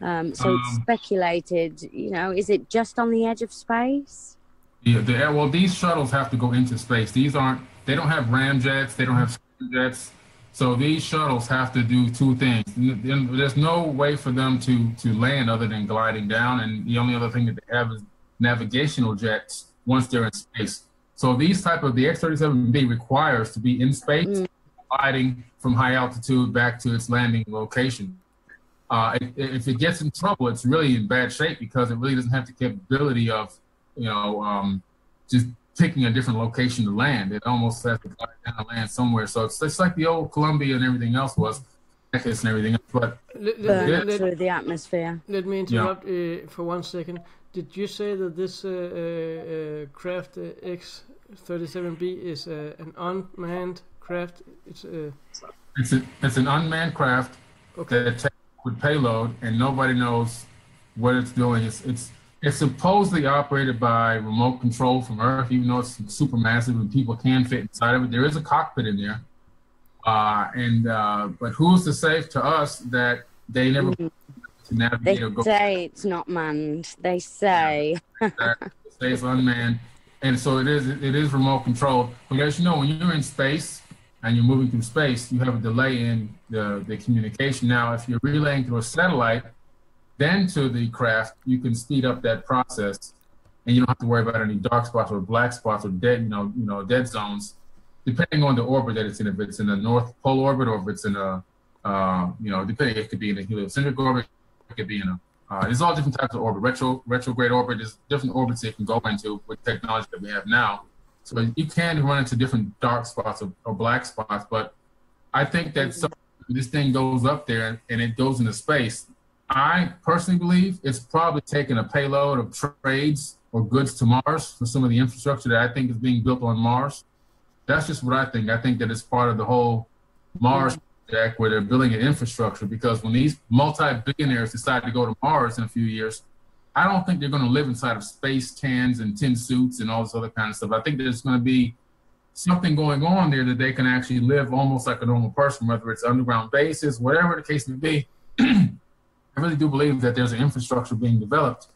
So it's speculated, is it just on the edge of space? Yeah, well, these shuttles have to go into space. They don't have ramjets, they don't have jets. So these shuttles have to do two things. There's no way for them to land other than gliding down, and the only other thing that they have is navigational jets once they're in space. So the X-37B requires to be in space, gliding from high altitude back to its landing location. If it gets in trouble, it's really in bad shape because it really doesn't have the capability of, just picking a different location to land. It almost has to glide down and land somewhere. So it's like the old Columbia and everything else was, and everything else. But through the atmosphere. Let me interrupt for 1 second. Did you say that this craft X-37B is an unmanned craft? It's an unmanned craft that takes with payload, and nobody knows what it's doing. It's supposedly operated by remote control from Earth, even though it's super massive and people can fit inside of it. There is a cockpit in there, but who's to say to us that they never to navigate or go? They say it's not manned. They say they say it's unmanned, and so it is remote controlled. But as you know, when you're in space and you're moving through space, you have a delay in the communication. Now, if you're relaying through a satellite, then to the craft, you can speed up that process, and you don't have to worry about any dark spots or black spots or dead zones, depending on the orbit that it's in. If it's in a North Pole orbit, or if it's in a, depending, it could be in a heliocentric orbit, it could be in a. There's all different types of orbit. Retrograde orbit. There's different orbits it can go into with technology that we have now. So you can run into different dark spots or black spots, but I think that this thing goes up there and it goes into space. I personally believe it's probably taking a payload of trades or goods to Mars for some of the infrastructure that I think is being built on Mars. That's just what I think. I think that it's part of the whole Mars Jack, where they're building an infrastructure, because when these multi-billionaires decide to go to Mars in a few years, I don't think they're going to live inside of space cans and tin suits and all this other kind of stuff. I think there's going to be something going on there that they can actually live almost like a normal person, whether it's underground bases, whatever the case may be. I really do believe that there's an infrastructure being developed.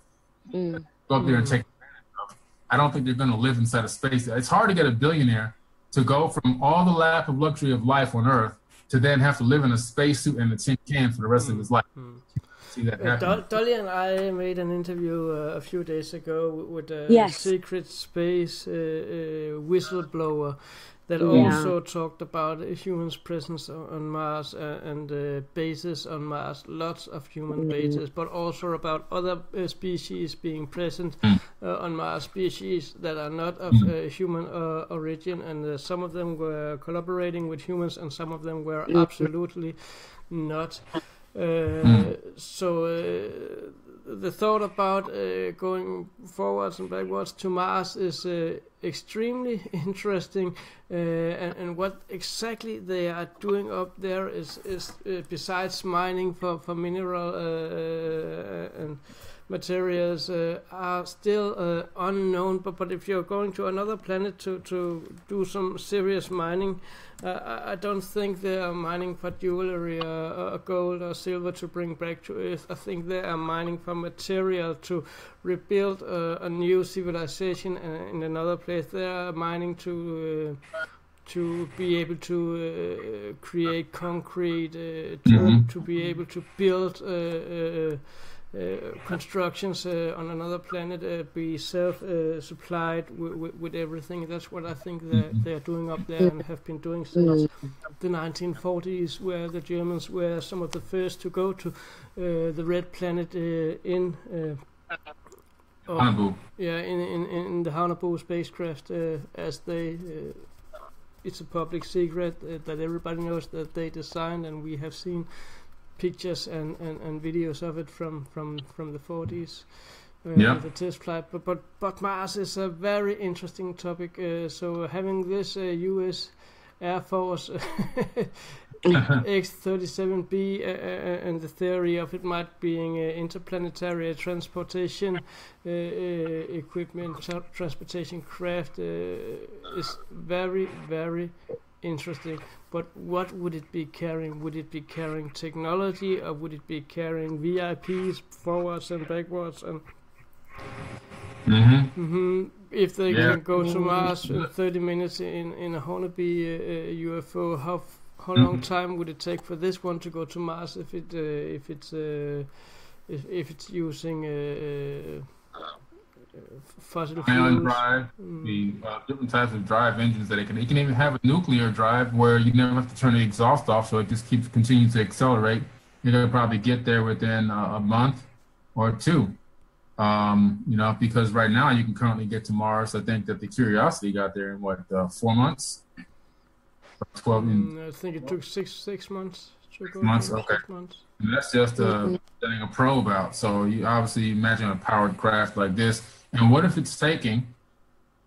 Go up there and take advantage of. I don't think they're going to live inside of space. It's hard to get a billionaire to go from all the lap of luxury of life on Earth to then have to live in a spacesuit and a tin can for the rest of his life. See that happen. Dollie and I made an interview a few days ago with a secret space whistleblower that also talked about humans' presence on Mars and bases on Mars, lots of human bases, but also about other species being present on Mars, species that are not of human origin, and some of them were collaborating with humans and some of them were absolutely not. So the thought about going forwards and backwards to Mars is extremely interesting, and what exactly they are doing up there is besides mining for mineral and materials are still unknown, but if you're going to another planet to do some serious mining, I don't think they are mining for jewelry or gold or silver to bring back to Earth. I think they are mining for material to rebuild a new civilization in another place. They are mining to be able to create concrete, to be able to build constructions on another planet, be self-supplied with everything. That's what I think they're doing up there and have been doing since the 1940s, where the Germans were some of the first to go to the Red Planet in Haunebu. In the Haunebu spacecraft, as they it's a public secret that everybody knows that they designed, and we have seen pictures and videos of it from the 40s, the test flight. But Mars is a very interesting topic. So having this U.S. Air Force X-37B and the theory of it might being interplanetary transportation equipment, transportation craft is very, very interesting. But what would it be carrying? Would it be carrying technology, or would it be carrying VIPs forwards and backwards? And if they can go to Mars in 30 minutes in a Hornby UFO, how long time would it take for this one to go to Mars if it's using fossil fuels? Drive, the different types of drive engines that it can even have a nuclear drive where you never have to turn the exhaust off, so it just continues to accelerate. You're gonna probably get there within a month or two. Because right now you can currently get to Mars. I think that the Curiosity got there in 4 months? 12. I think it took six months. 6 months, okay. 6 months. And that's just setting a probe out. So you obviously imagine a powered craft like this. And what if it's taking,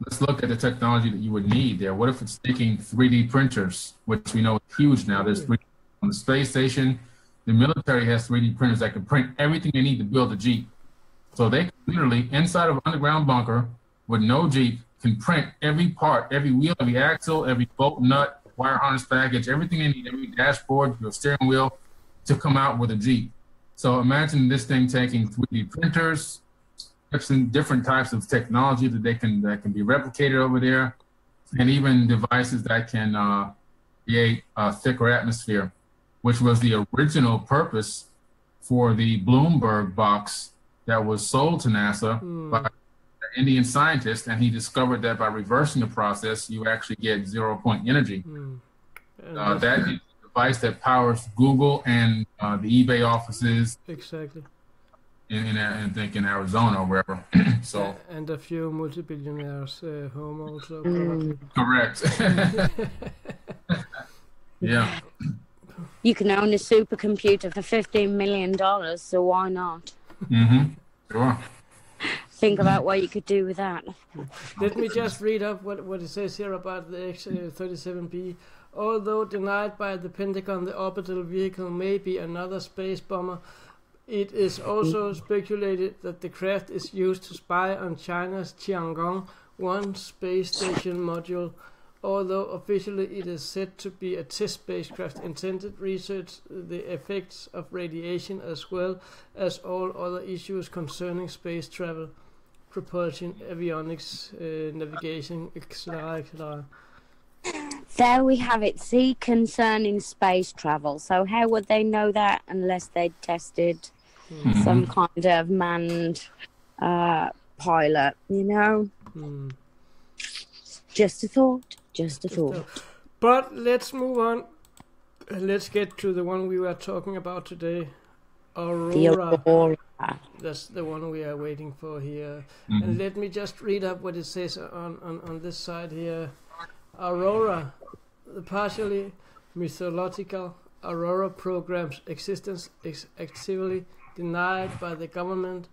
let's look at the technology that you would need there. What if it's taking 3D printers, which we know is huge now. There's 3D on the space station. The military has 3D printers that can print everything they need to build a Jeep. So they can literally, inside of an underground bunker with no Jeep, can print every part, every wheel, every axle, every bolt nut, wire harness package, everything they need, every dashboard, your steering wheel, to come out with a Jeep. So imagine this thing taking 3D printers, different types of technology that can be replicated over there, and even devices that can create a thicker atmosphere, which was the original purpose for the Bloomberg box that was sold to NASA by an Indian scientist, and he discovered that by reversing the process, you actually get 0-point energy. That is the device that powers Google and the eBay offices. Exactly. I think in Arizona or wherever. So. And a few multi-billionaires home also. Correct. Yeah. You can own a supercomputer for $15 million, so why not? Sure. Think about what you could do with that. Let me just read up what it says here about the X-37B. Although denied by the Pentagon, the orbital vehicle may be another space bomber. It is also speculated that the craft is used to spy on China's Tiangong-1 space station module. Although officially it is said to be a test spacecraft intended to research the effects of radiation as well as all other issues concerning space travel, propulsion, avionics, navigation, etc., etc. There we have it. See, concerning space travel. So how would they know that unless they'd tested some kind of manned pilot, you know? Just a thought. Just a thought. But let's move on. Let's get to the one we were talking about today. Aurora. The Aurora. That's the one we are waiting for here. And let me just read up what it says on this side here. Aurora, the partially mythological Aurora program's existence is actively denied by the government,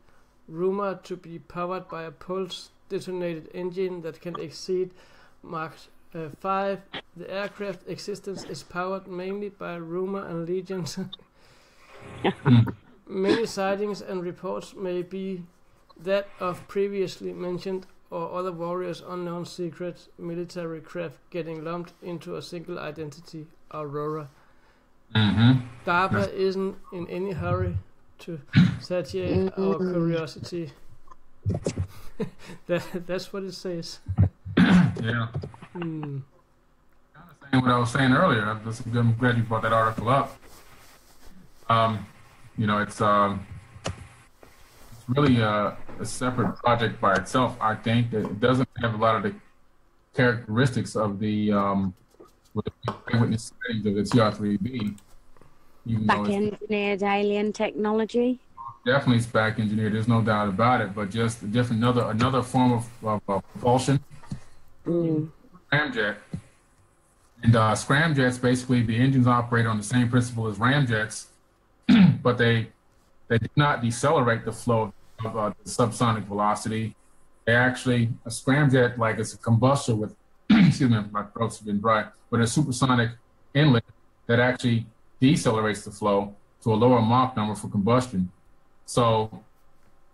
rumored to be powered by a pulse-detonated engine that can exceed Mach 5. The aircraft existence is powered mainly by rumor and legends. Many sightings and reports may be that of previously mentioned or other warriors' unknown secret military craft getting lumped into a single identity, Aurora. DARPA isn't in any hurry to satiate our curiosity. That's what it says. Yeah. Kind of saying what I was saying earlier. I'm glad you brought that article up. You know, it's really a separate project by itself. I think that it doesn't have a lot of the characteristics of the eyewitness sightings of the TR-3B. Back engineered alien technology. Definitely, it's back engineered. There's no doubt about it. But just a different, another form of propulsion. Scramjet. And scramjets, basically, the engines operate on the same principle as ramjets, but they do not decelerate the flow of the subsonic velocity. They actually, a scramjet, like it's a combustor with, excuse me, my throat's been dry, with a supersonic inlet that actually decelerates the flow to a lower Mach number for combustion. So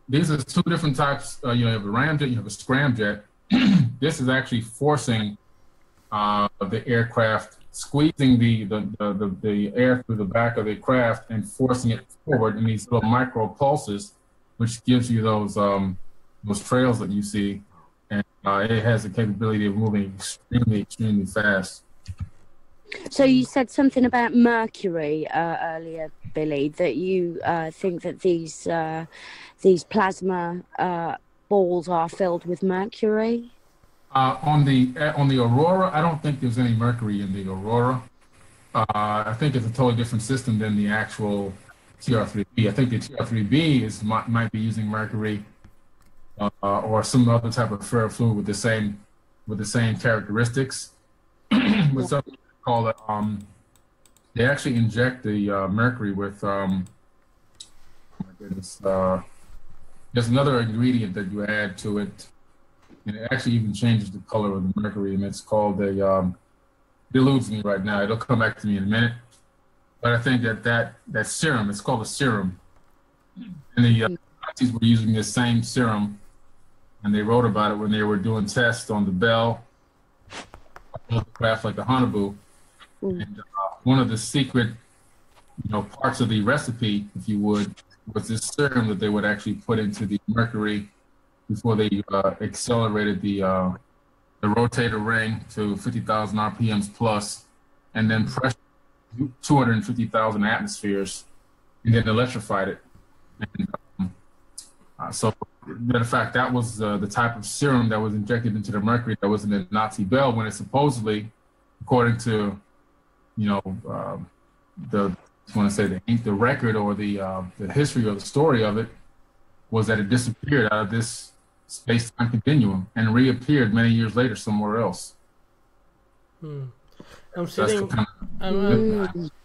these are two different types. You have a ramjet, you have a scramjet. This is actually forcing the aircraft, squeezing the air through the back of the craft and forcing it forward in these little micro pulses, which gives you those trails that you see, and it has the capability of moving extremely fast. So you said something about mercury earlier, Billy, that you think that these plasma balls are filled with mercury? On the Aurora, I don't think there's any mercury in the Aurora. I think it's a totally different system than the actual TR-3B. I think the TR-3B might be using mercury or some other type of ferrofluid with the same characteristics. With something called they actually inject the mercury with oh my goodness, there's another ingredient that you add to it, and it actually even changes the color of the mercury, and it's called it eludes me right now. It'll come back to me in a minute. But I think that serum, it's called a serum. And the Nazis were using this same serum, and they wrote about it when they were doing tests on the Bell, craft like the Hanabu. And one of the secret, parts of the recipe, if you would, was this serum that they would actually put into the mercury before they accelerated the rotator ring to 50,000 RPMs plus, and then pressure 250,000 atmospheres, and then electrified it. And, so, matter of fact, that was the type of serum that was injected into the mercury that was in the Nazi Bell, when it supposedly, according to, the record or the history or the story of it, was that it disappeared out of this space-time continuum and reappeared many years later somewhere else. I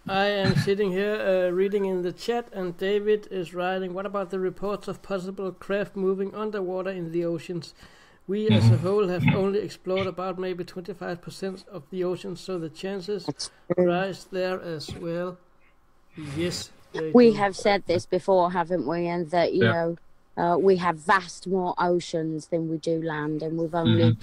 am sitting here reading in the chat, and David is writing, what about the reports of possible craft moving underwater in the oceans? we as a whole have only explored about maybe 25% of the ocean, so the chances rise there as well. Yes, we have said this before, haven't we? And that, you know, we have vast more oceans than we do land, and we've only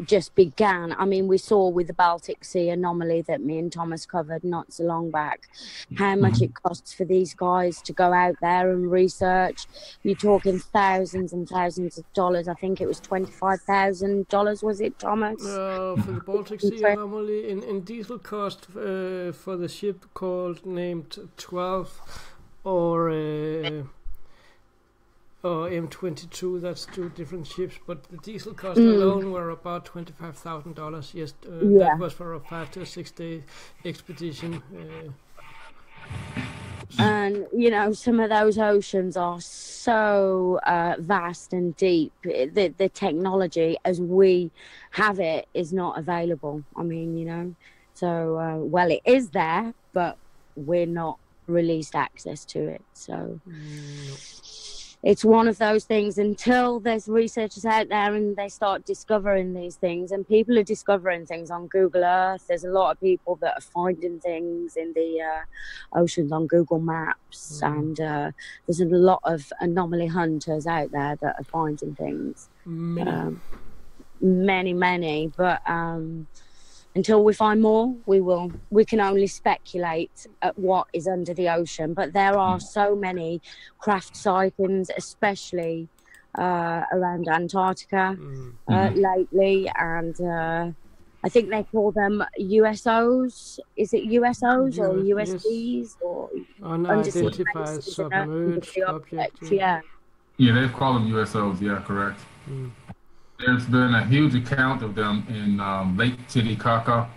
just began. I mean, we saw with the Baltic Sea anomaly that me and Thomas covered not so long back, how much it costs for these guys to go out there and research. You're talking thousands and thousands of dollars. I think it was $25,000, was it, Thomas? For the Baltic Sea anomaly, in diesel cost for the ship named 12 or M22, that's two different ships, but the diesel cost alone were about $25,000. Yes, that was for a 5 to 6 day expedition. And, you know, some of those oceans are so vast and deep. The technology as we have it is not available. I mean, you know, so, well, it is there, but we're not released access to it. So it's one of those things, until there's researchers out there and they start discovering these things, and people are discovering things on Google Earth. There's a lot of people that are finding things in the oceans on Google Maps, and there's a lot of anomaly hunters out there that are finding things. Many, but until we find more, we can only speculate at what is under the ocean. But there are so many craft sightings, especially around Antarctica lately, and I think they call them USOs. Is it USOs or USBs or unidentified submerged objects? Yeah, they call them USOs. Yeah, correct. There's been a huge account of them in Lake Titicaca,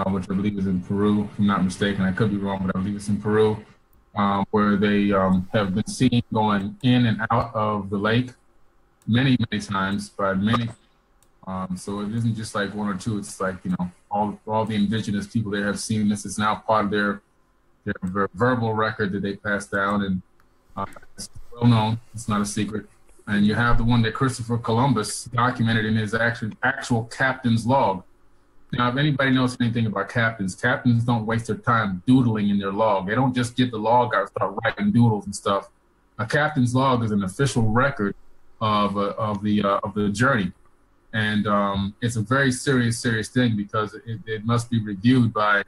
which I believe is in Peru, if I'm not mistaken. I could be wrong, but I believe it's in Peru, where they have been seen going in and out of the lake many times by many. So it isn't just like one or two. It's like, you know, all the indigenous people there have seen this. It's now part of their verbal record that they passed down, and it's well known. It's not a secret. And you have the one that Christopher Columbus documented in his actual captain's log. Now, if anybody knows anything about captains don't waste their time doodling in their log. They don't just get the log out and start writing doodles and stuff. A captain's log is an official record of the journey, and it's a very serious thing, because it must be reviewed by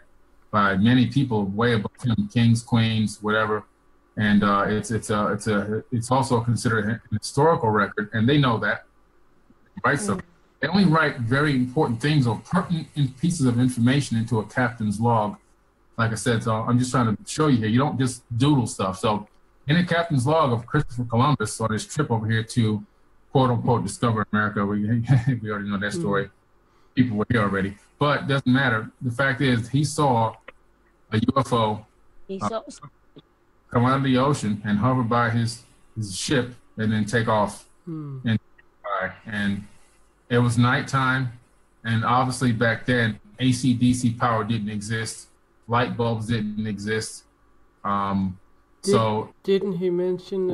many people way above him, kings, queens, whatever. And it's also considered an historical record, and they know that. Right, so they only write very important things or pertinent pieces of information into a captain's log. Like I said, so I'm just trying to show you here. You don't just doodle stuff. So in a captain's log of Christopher Columbus on his trip over here to quote unquote discover America, we already know that story. People were here already, but it doesn't matter. The fact is, he saw a UFO. He saw come out of the ocean and hover by his ship and then take off and fly. And it was nighttime, and obviously back then AC/DC power didn't exist, light bulbs didn't exist. Didn't he mention,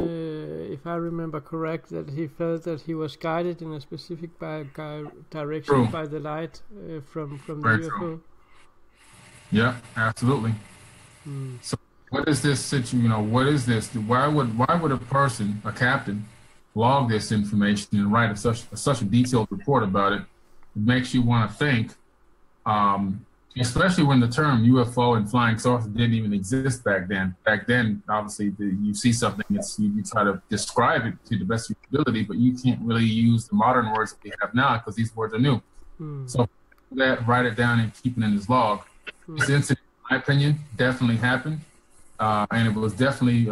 if I remember correct, that he felt that he was guided in a specific direction by the light from the UFO? True. Yeah, absolutely. So what is this situation? You know, what is this? Why would a person, a captain, log this information and write such a detailed report about it? It makes you want to think, especially when the term UFO and flying saucers didn't even exist back then. Back then, obviously, you see something, you try to describe it to the best of your ability, but you can't really use the modern words that we have now because these words are new. So write it down and keep it in his log. This incident, in my opinion, definitely happened. And it was definitely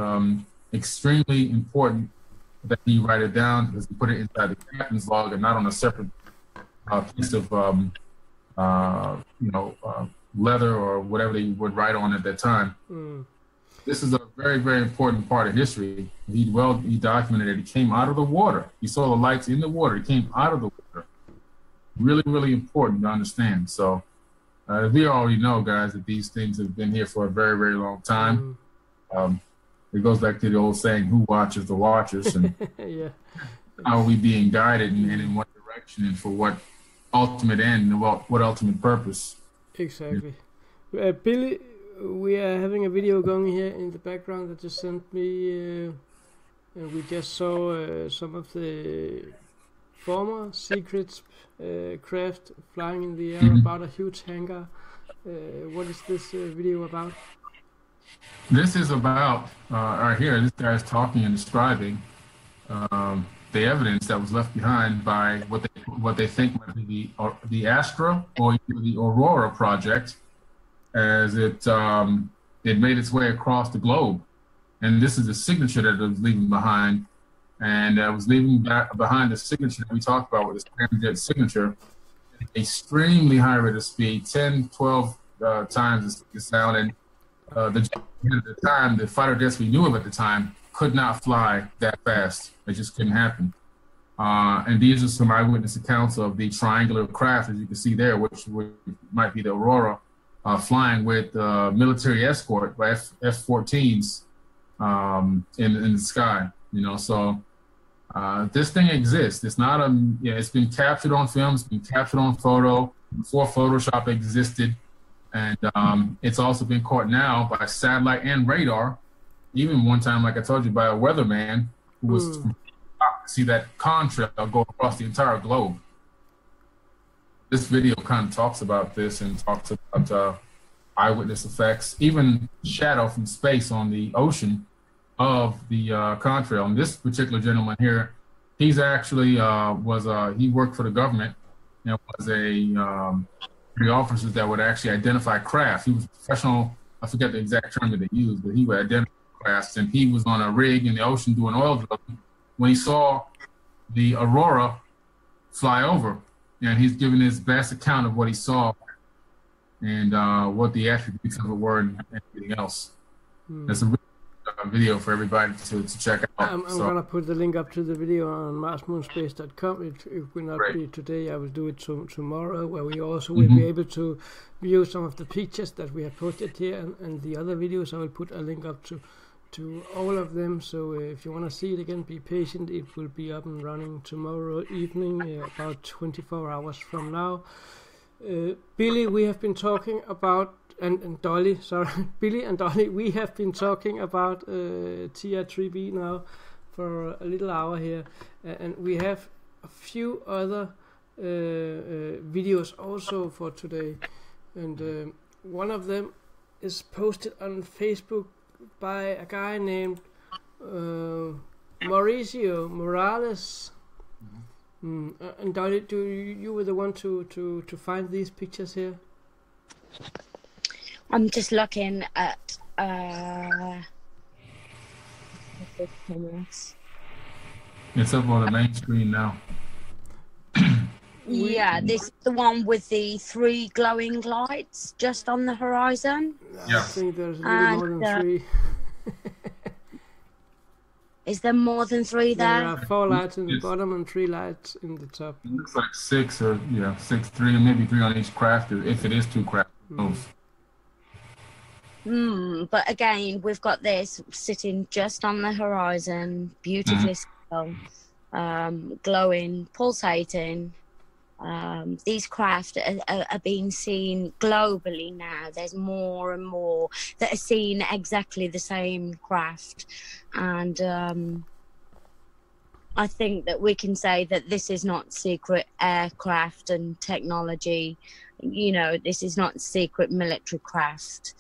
extremely important that he write it down, because he put it inside the captain's log and not on a separate piece of, leather or whatever they would write on at that time. This is a very, very important part of history. He documented it. He came out of the water. He saw the lights in the water. He came out of the water. Really, really important to understand. So we already know, guys, that these things have been here for a very, very long time. It goes back to the old saying, "Who watches the watchers?" And how are we being guided and in what direction and for what ultimate end and what ultimate purpose. Exactly. Billy, we are having a video going here in the background that you sent me, and we just saw some of the former secret craft flying in the air about a huge hangar. What is this video about? This is about, right here, this guy is talking and describing the evidence that was left behind by what they think might be the Astra or the Aurora project, as it made its way across the globe. And this is the signature that it was leaving behind. And it was leaving behind the signature that we talked about with the scramjet signature, extremely high rate of speed, 10, 12 times the sound. And at the time, the fighter jets we knew of at the time could not fly that fast. It just couldn't happen. And these are some eyewitness accounts of the triangular craft, as you can see there, which might be the Aurora, flying with military escort by F-14s in the sky. You know, so this thing exists. It's not it's been captured on film. It's been captured on photo before Photoshop existed, and it's also been caught now by satellite and radar. Even one time, like I told you, by a weatherman who was from see that contrail go across the entire globe. This video kind of talks about this and talks about eyewitness effects, even shadow from space on the ocean of the contrail. And this particular gentleman here, he's actually he worked for the government and was the officers that would actually identify craft. He was a professional. I forget the exact term that they used, but he would identify crafts, and he was on a rig in the ocean doing oil drilling when he saw the Aurora fly over, and he's giving his best account of what he saw and what the attributes of it were and everything else. That's a really video for everybody to check out. I'm gonna put the link up to the video on marsmoonspace.com. It will not be today. I will do it tomorrow, where we also will be able to view some of the pictures that we have posted here and the other videos. I will put a link up to all of them, so if you want to see it again, be patient. It will be up and running tomorrow evening, about 24 hours from now. Billy, we have been talking about, and Dollie, sorry, Billy and Dollie, we have been talking about TR3B now for a little hour here, and we have a few other videos also for today, and one of them is posted on Facebook by a guy named Mauricio Morales. And Dollie, you were the one to find these pictures here? I'm just looking at it's up on the main screen now. Yeah, this is the one with the 3 glowing lights just on the horizon. Yeah. I think there's a little more than 3. Is there more than 3 there? There are 4 lights in the bottom and 3 lights in the top. It looks like 6 or 6, 3, or maybe 3 on each craft, if it is 2 crafts. But again, we've got this sitting just on the horizon, beautifully still, glowing, pulsating. These craft are being seen globally now. There's more and more that are seeing exactly the same craft, and I think that we can say that this is not secret aircraft and technology. You know, this is not secret military craft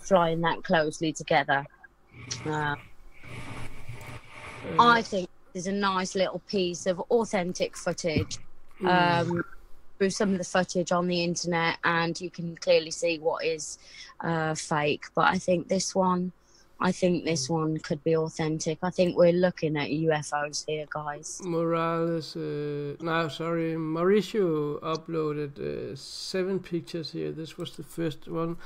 flying that closely together. I think there's a nice little piece of authentic footage. Through some of the footage on the internet, and you can clearly see what is fake, but I think this one could be authentic. I think we're looking at UFOs here, guys. Mauricio uploaded 7 pictures here. This was the first one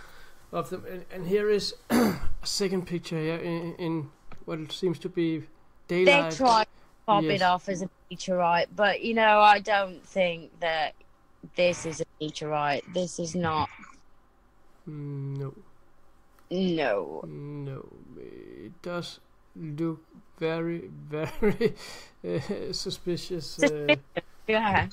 of them, and here is a second picture here in what seems to be daylight. They tried to pop it off as a meteorite, but you know, I don't think that this is a meteorite. This is not. No. No. No. It does look very, very suspicious. Yeah.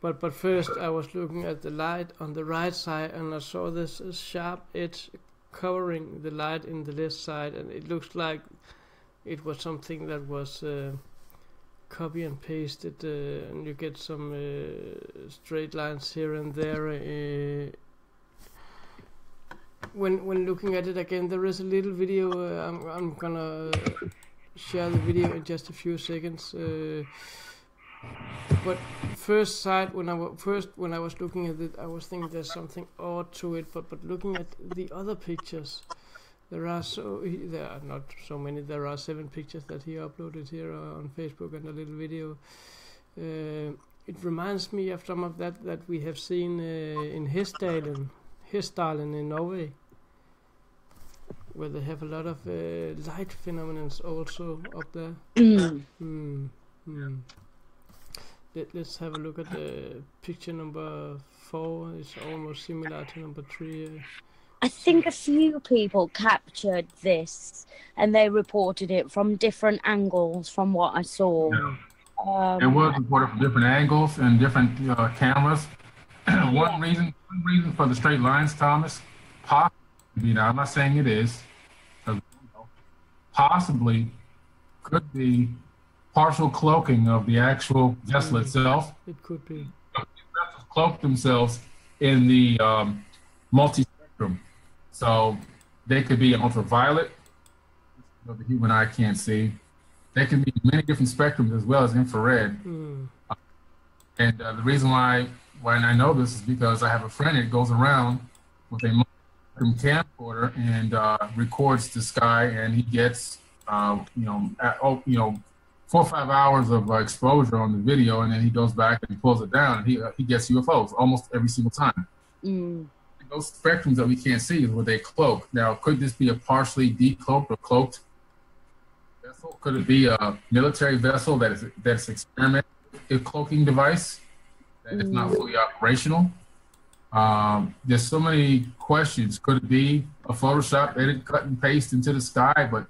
But first I was looking at the light on the right side, and I saw this sharp edge covering the light in the left side, and it looks like it was something that was copy and pasted, and you get some straight lines here and there. When looking at it again, there is a little video. I'm gonna share the video in just a few seconds. But first sight, when I was looking at it, I was thinking there's something odd to it. But looking at the other pictures, there are not so many. There are 7 pictures that he uploaded here on Facebook and a little video. It reminds me of some of that we have seen in Hessdalen in Norway, where they have a lot of light phenomena also up there. Let's have a look at the picture number 4. It's almost similar to number 3. I think a few people captured this and they reported it from different angles from what I saw. Yeah. It was reported from different angles and different cameras. One reason for the straight lines, Thomas, possibly, now I'm not saying it is, possibly could be partial cloaking of the actual vessel itself. It could be. The vessels cloak themselves in the multi-spectrum. So they could be ultraviolet, that the human eye can't see. They can be many different spectrums as well as infrared. And the reason why I know this is because I have a friend that goes around with a multi-spectrum camcorder and records the sky, and he gets 4 or 5 hours of exposure on the video, and then he goes back and pulls it down, and he gets UFOs almost every single time. Those spectrums that we can't see is what they cloak. Now, could this be a partially decloaked or cloaked vessel? Could it be a military vessel that's experimenting with a cloaking device that is not fully operational? There's so many questions. Could it be a Photoshop edit, cut and paste into the sky? But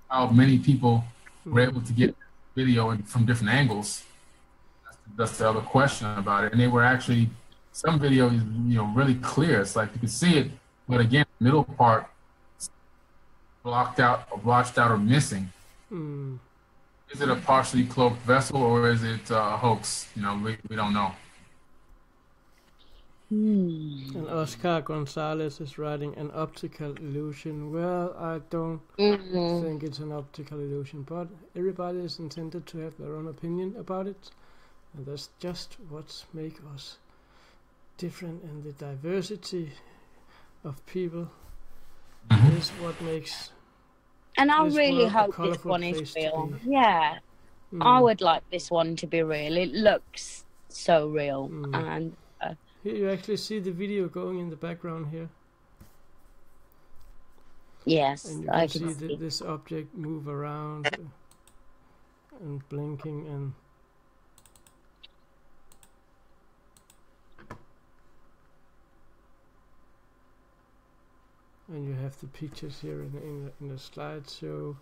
how many people were able to get video from different angles? That's the other question about it. And they were actually, some videos, really clear. It's like you could see it, but again, the middle part blotched out or missing. Is it a partially cloaked vessel, or is it a hoax? We don't know. And Oscar Gonzalez is writing an optical illusion. Well, I don't think it's an optical illusion, but everybody is intended to have their own opinion about it, and that's just what makes us different, and the diversity of people is what makes. And I really hope this one is real. Yeah, I would like this one to be real. It looks so real, and. Here you actually see the video going in the background here. Yes, and you can see this object move around and blinking, and you have the pictures here in the slideshow.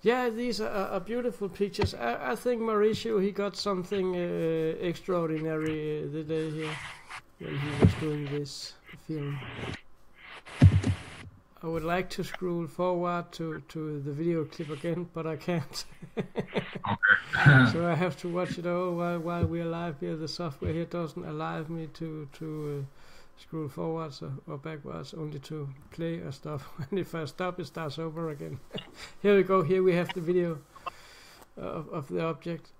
Yeah, these are beautiful pictures. I think Mauricio, he got something extraordinary the day here when he was doing this film. I would like to scroll forward to the video clip again, but I can't. So I have to watch it all while we're live here. The software here doesn't allow me to scroll forwards or backwards, only to play or stop. And if I stop, it starts over again. Here we go. Here we have the video of the object.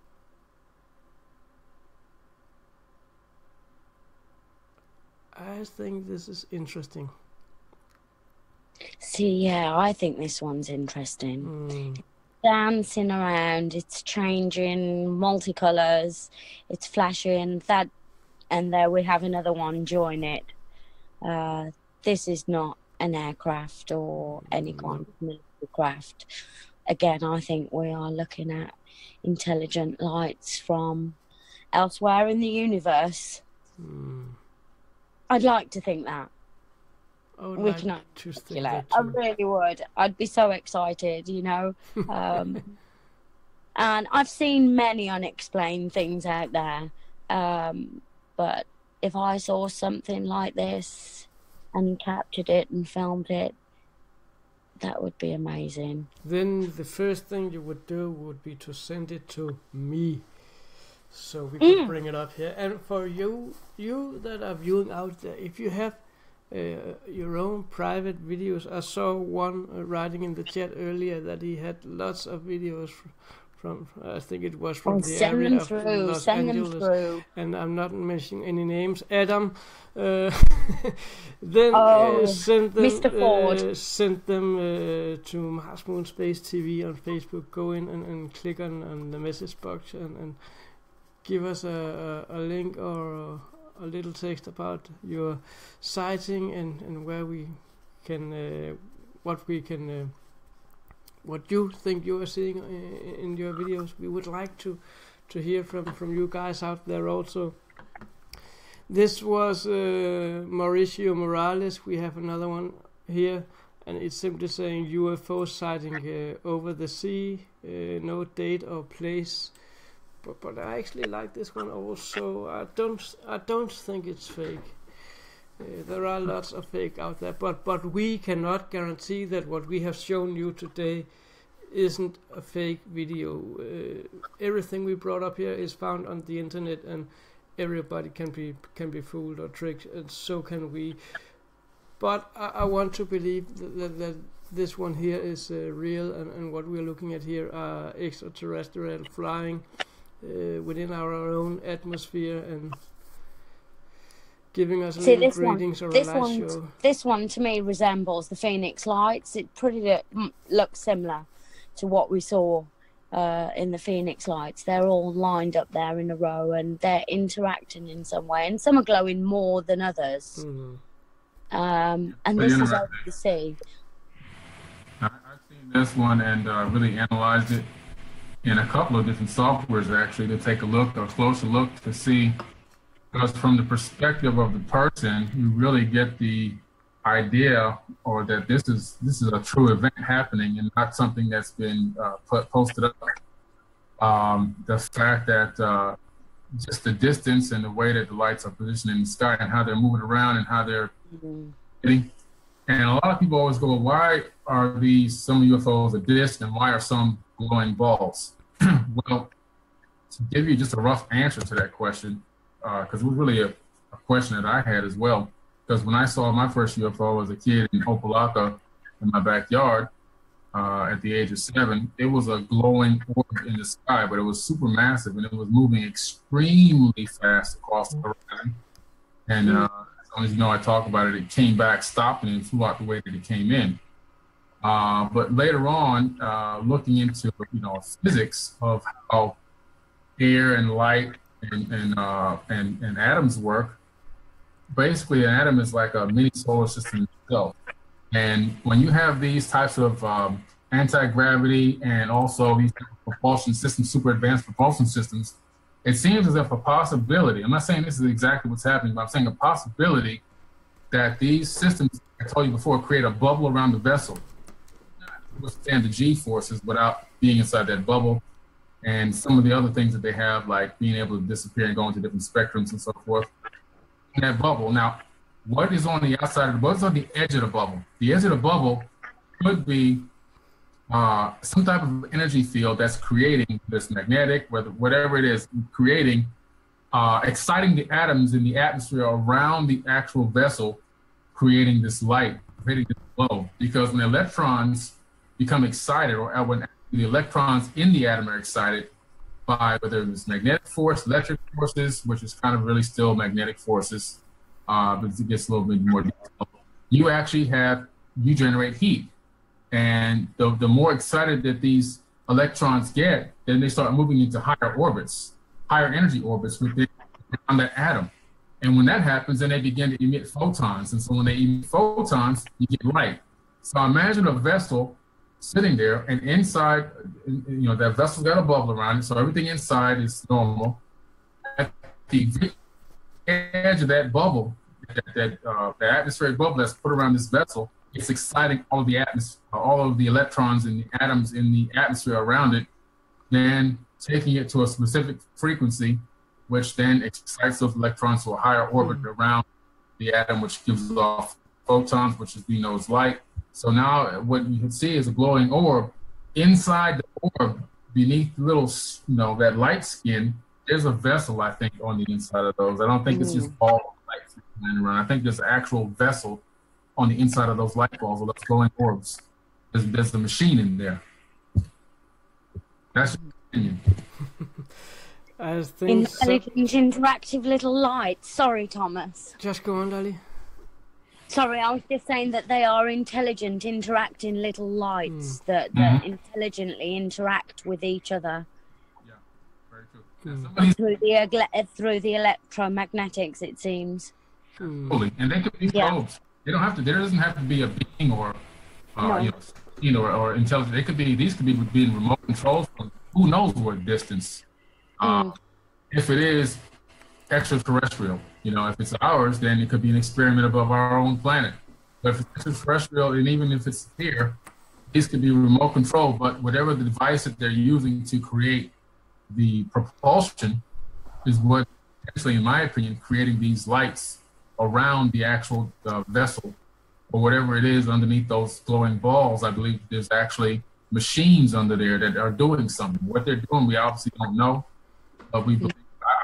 I think this is interesting. See, yeah, I think this one's interesting. Dancing around, it's changing multicolors, it's flashing that. And there we have another one, join it. This is not an aircraft or any kind of military craft. Again, I think we are looking at intelligent lights from elsewhere in the universe. I'd like to think that. I would We like can to think articulate. that I too. really would. I'd be so excited, you know. And I've seen many unexplained things out there. But if I saw something like this and captured it and filmed it, that would be amazing. Then the first thing you would do would be to send it to me, so we could bring it up here. And for you that are viewing out there, if you have your own private videos, I saw one writing in the chat earlier that he had lots of videos from I think it was from the area of Los Angeles, and I'm not mentioning any names. Adam, then send them, Mr. Ford. Send them to Mars Moon Space TV on Facebook. Go in and click on the message box and give us a link or a little text about your sighting and where we can, what you think you are seeing in your videos. We would like to hear from you guys out there also. This was Mauricio Morales. We have another one here, and it's simply saying UFO sighting over the sea, no date or place. But I actually like this one also. I don't think it's fake. There are lots of fake out there, but we cannot guarantee that what we have shown you today isn't a fake video. Everything we brought up here is found on the internet, and everybody can be fooled or tricked, and so can we. But I want to believe that this one here is real, and what we're looking at here are extraterrestrial flying within our own atmosphere and giving us little greetings or a light show. This one to me resembles the Phoenix Lights. It pretty looks similar to what we saw in the Phoenix Lights. They're all lined up there in a row, and they're interacting in some way, and some are glowing more than others. And this is over the sea. I've seen this one and really analyzed it in a couple of different softwares actually to take a closer look to see, because from the perspective of the person, you really get the idea or that this is a true event happening and not something that's been posted up. The fact that just the distance and the way that the lights are positioned in the sky and how they're moving around and how they're hitting. And a lot of people always go, why are some UFOs a disc and why are some glowing balls? Well, to give you just a rough answer to that question, because it was really a question that I had as well. Because when I saw my first UFO as a kid in Opelika in my backyard at the age of 7, it was a glowing orb in the sky, but it was super massive and it was moving extremely fast across the horizon. And as long as you know I talk about it, it came back, stopped, and it flew out the way that it came in. But later on, looking into physics of how air and light and atoms work. Basically, an atom is like a mini solar system itself. And when you have these types of anti-gravity and also these propulsion systems, super advanced propulsion systems, it seems as if a possibility, I'm not saying this is exactly what's happening, but I'm saying a possibility that these systems, I told you before, create a bubble around the vessel. Withstand the G-forces without being inside that bubble. And some of the other things that they have, like being able to disappear and go into different spectrums and so forth. In that bubble. Now, what is on the outside of the bubble? What's on the edge of the bubble? The edge of the bubble could be some type of energy field that's creating this magnetic, whatever it is, creating, exciting the atoms in the atmosphere around the actual vessel, creating this light, creating this glow. Because when electrons become excited, or when the electrons in the atom are excited, by whether it's magnetic force, electric forces, which is kind of really still magnetic forces, but it gets a little bit more detailed. You generate heat. And the more excited that these electrons get, then they start moving into higher orbits, higher energy orbits within that atom. And when that happens, then they begin to emit photons. And so when they emit photons, you get light. So imagine a vessel sitting there, and inside, that vessel's got a bubble around it, so everything inside is normal. At the edge of that bubble the atmospheric bubble that's put around this vessel, it's exciting all of the electrons and the atoms in the atmosphere around it, then taking it to a specific frequency, which then excites those electrons to a higher orbit around the atom, which gives off photons, which is light. So now what you can see is a glowing orb. Inside the orb, beneath the little, that light skin, there's a vessel, I think, on the inside of those. I don't think it's just all lights flying around. I think there's an actual vessel on the inside of those light balls or those glowing orbs. There's the machine in there. That's your opinion. I think intelligent, interactive little lights. Sorry, Thomas. Just go on, Dollie. Sorry, I was just saying that they are intelligent, interacting little lights that intelligently interact with each other. Yeah, very true. Through the electromagnetics, it seems. Totally, and they could be probes. They don't have to. There doesn't have to be a being or intelligent. These could be being remote controlled from who knows what distance. If it is extraterrestrial, if it's ours, then it could be an experiment above our own planet. But if it's extraterrestrial, and even if it's here, these could be remote controlled. But whatever the device that they're using to create the propulsion is what, actually, in my opinion, creating these lights around the actual vessel or whatever it is underneath those glowing balls. I believe there's actually machines under there that are doing something. What they're doing, we obviously don't know, but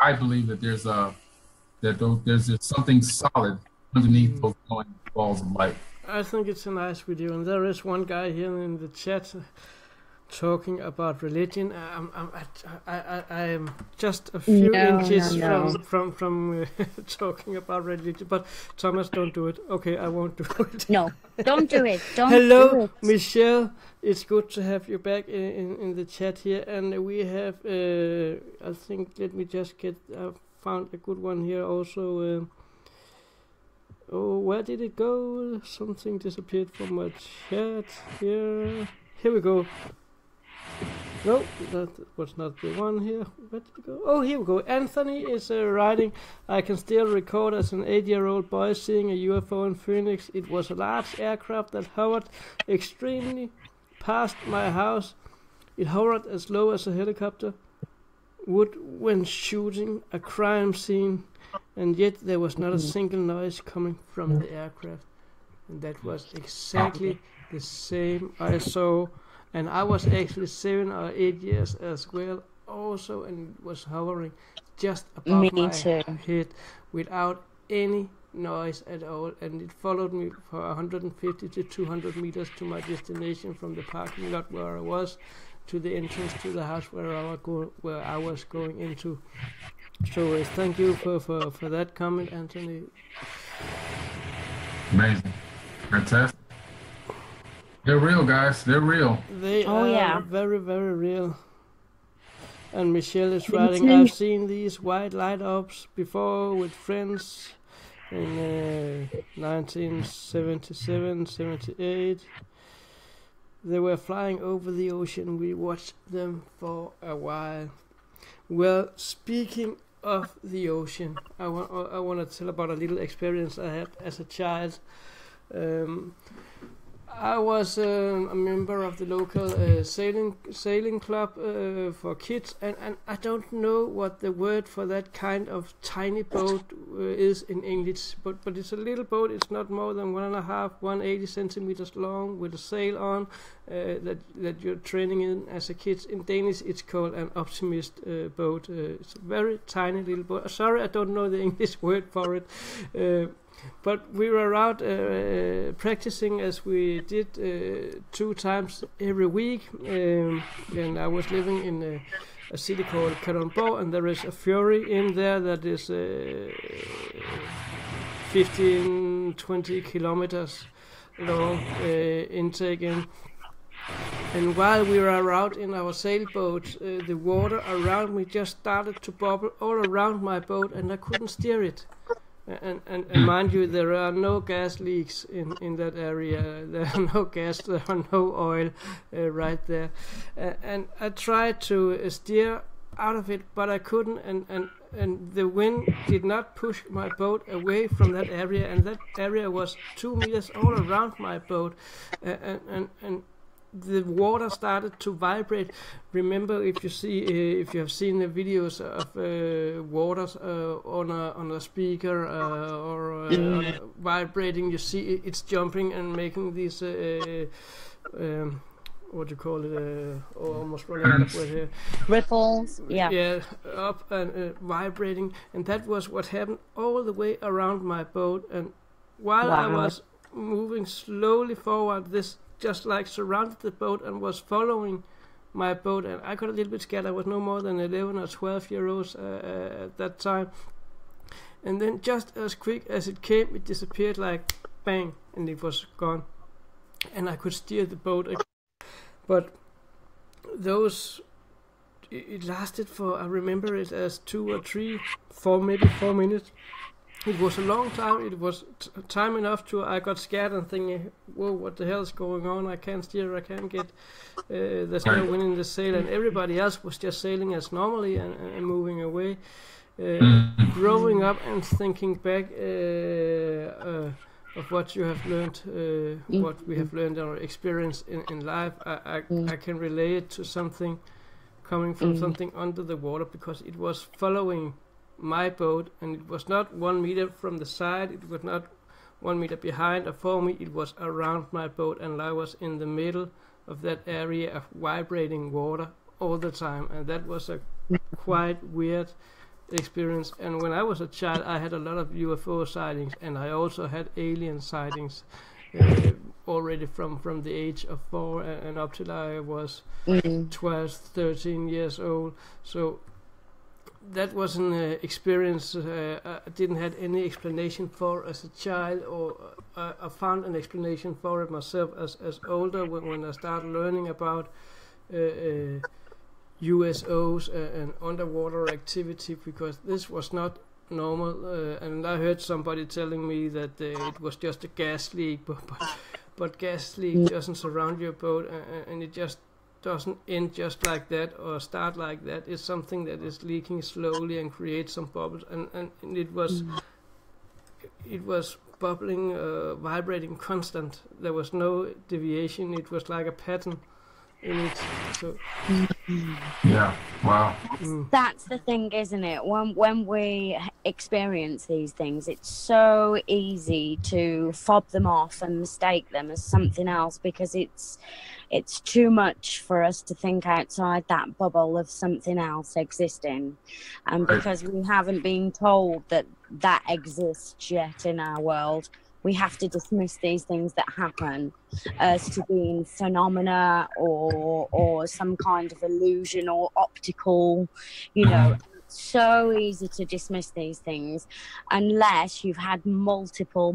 I believe that there's just something solid underneath those glowing balls of light. I think it's a nice video, and there is one guy here in the chat talking about religion. I am just a few inches from talking about religion, but Thomas, don't do it. Okay, I won't do it. No, don't do it. Hello, do it. Michelle. It's good to have you back in the chat here, and we have. I think let me just get. I found a good one here also. Where did it go? Something disappeared from my chat here. Here we go. No, that was not the one here. Where did it go? Oh, here we go. Anthony is writing, I can still record as an 8-year-old boy seeing a UFO in Phoenix. It was a large aircraft that hovered extremely past my house. It hovered as low as a helicopter would when shooting a crime scene, and yet there was not a single noise coming from the aircraft. And that was exactly the same I saw. And I was actually 7 or 8 years as well also, and it was hovering just above my head without any noise at all. And it followed me for 150 to 200 meters to my destination from the parking lot where I was to the entrance to the house where I was going into. So thank you for that comment, Anthony. Amazing. Fantastic. They're real, guys. They're real. They are very, very real. And Michelle is writing, I've seen these white light ups before with friends in 1977, 78. They were flying over the ocean. We watched them for a while. Well, speaking of the ocean, I want to tell about a little experience I had as a child. I was a member of the local sailing club for kids, and I don't know what the word for that kind of tiny boat is in English, but it's a little boat. It's not more than 180 centimeters long with a sail on that you're training in as a kid. In Danish, it's called an optimist boat. It's a very tiny little boat. Sorry, I don't know the English word for it. But we were out practicing as we did 2 times every week, and I was living in a city called Kalundborg, and there is a ferry in there that is 15-20 kilometers long intake in. And while we were out in our sailboat, the water around me just started to bubble all around my boat, and I couldn't steer it. And mind you, there are no gas leaks in that area. There are no gas, there are no oil right there. And I tried to steer out of it, but I couldn't. And and the wind did not push my boat away from that area, and that area was 2 meters all around my boat, and the water started to vibrate. Remember, if you have seen the videos of waters on a speaker or vibrating, you see it's jumping and making these what do you call it? Almost running up with here. Ripples. Yeah. Yeah, up and vibrating, and that was what happened all the way around my boat. And while I was moving slowly forward, this just like surrounded the boat and was following my boat, and I got a little bit scared. I was no more than 11 or 12 years old at that time. And then just as quick as it came, it disappeared like bang, and it was gone. And I could steer the boat again. But it lasted for, I remember it as 2 or 3, 4, maybe 4 minutes. It was a long time. It was time enough to, I got scared and thinking, whoa, what the hell is going on? I can't steer, I can't get, there's no wind in the sail, and everybody else was just sailing as normally and moving away. Growing up and thinking back of what you have learned, what we have learned or experienced in life, I can relate it to something coming from something under the water, because it was following my boat, and it was not 1 meter from the side, it was not 1 meter behind or for me, it was around my boat, and I was in the middle of that area of vibrating water all the time, and that was a quite weird experience. And when I was a child, I had a lot of UFO sightings, and I also had alien sightings already from the age of 4 and up till I was 12, 13 years old. So that was an experience I didn't have any explanation for as a child, or I found an explanation for it myself as older when I started learning about USOs and underwater activity, because this was not normal. And I heard somebody telling me that it was just a gas leak, but gas leak doesn't surround your boat, and it just doesn't end just like that or start like that. It's something that is leaking slowly and creates some bubbles, and it was bubbling, vibrating constant. There was no deviation. It was like a pattern in it. So yeah, wow. That's the thing, isn't it? When we experience these things, it's so easy to fob them off and mistake them as something else, because it's too much for us to think outside that bubble of something else existing, and because we haven't been told that exists yet in our world, we have to dismiss these things that happen as to being phenomena or some kind of illusion or optical, you know. It's so easy to dismiss these things unless you've had multiple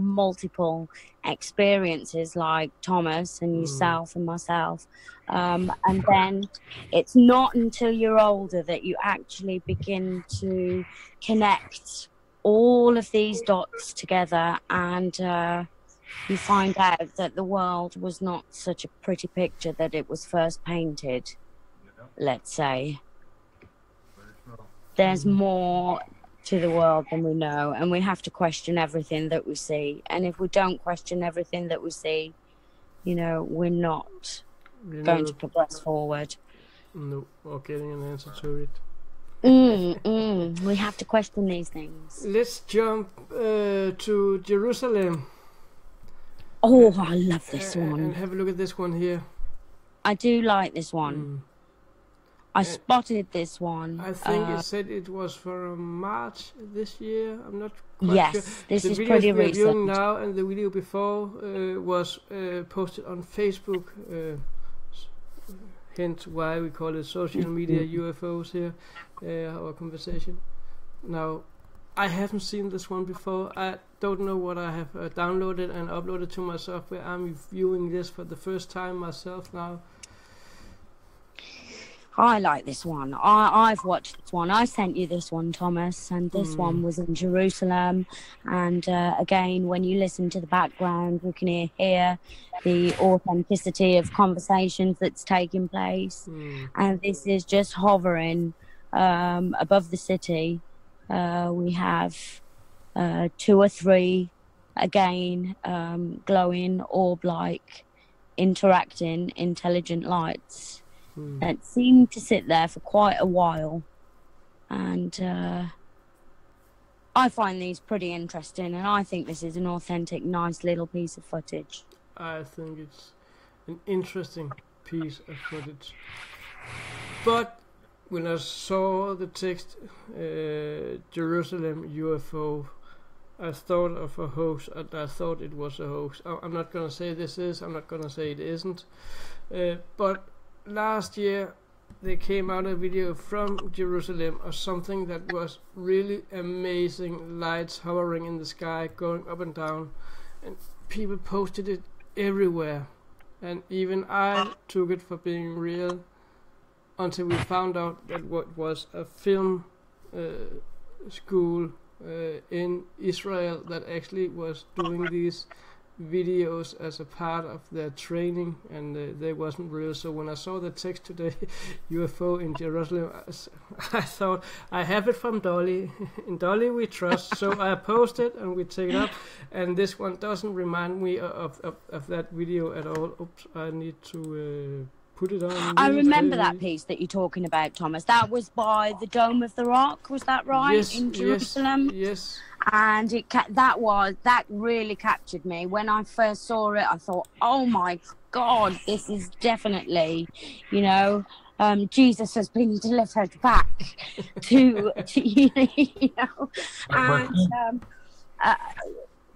experiences like Thomas and yourself and myself. And then it's not until you're older that you actually begin to connect all of these dots together, and you find out that the world was not such a pretty picture that it was first painted, let's say. There's more to the world than we know, and we have to question everything that we see. And if we don't question everything that we see, you know, we're not going to progress forward. No, or getting an answer to it. We have to question these things. Let's jump to Jerusalem. Oh, I love this one. And have a look at this one here. I do like this one. I spotted this one. I think it said it was for March this year. I'm not quite sure. This the is videos pretty we're recent. doing now and the video before was posted on Facebook. Hence why we call it social media UFOs here, our conversation. Now, I haven't seen this one before. I don't know what I have downloaded and uploaded to my software. I'm viewing this for the first time myself now. I like this one. I've watched this one. I sent you this one, Thomas, and this one was in Jerusalem. And again, when you listen to the background, you can hear the authenticity of conversations that's taking place. And this is just hovering above the city. We have 2 or 3 again glowing orb-like interacting intelligent lights that seem to sit there for quite a while, and I find these pretty interesting, and I think this is an authentic, nice little piece of footage. I think it's an interesting piece of footage. But when I saw the text Jerusalem UFO, I thought of a hoax, and I thought it was a hoax. I'm not going to say this is, I'm not going to say it isn't. But last year they came out a video from Jerusalem of something that was really amazing, lights hovering in the sky, going up and down, and people posted it everywhere. And even I took it for being real until we found out that what was a film school in Israel that actually was doing these videos as a part of their training, and they wasn't real. So when I saw the text today, UFO in Jerusalem, I thought, I have it from Dollie. In Dollie we trust. So I post it and we take it up, and this one doesn't remind me of that video at all. Oops, I need to put it on. I remember that piece that you're talking about, Thomas. That was by the Dome of the Rock, was that right? Yes, in Jerusalem? Yes. And that really captured me. When I first saw it, I thought, oh my God, this is definitely, Jesus has been delivered back to and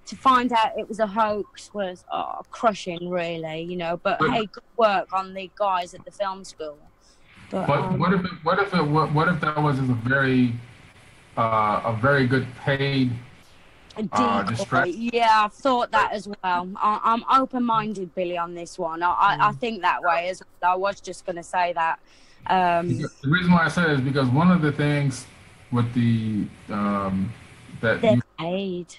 to find out it was a hoax was crushing, really, But hey, good work on the guys at the film school. But what if that was a very good paid distraction? Yeah, I've thought that as well. I'm open-minded, Billy, on this one. I think that way as well. I was just going to say that. The reason why I said it is because one of the things with the paid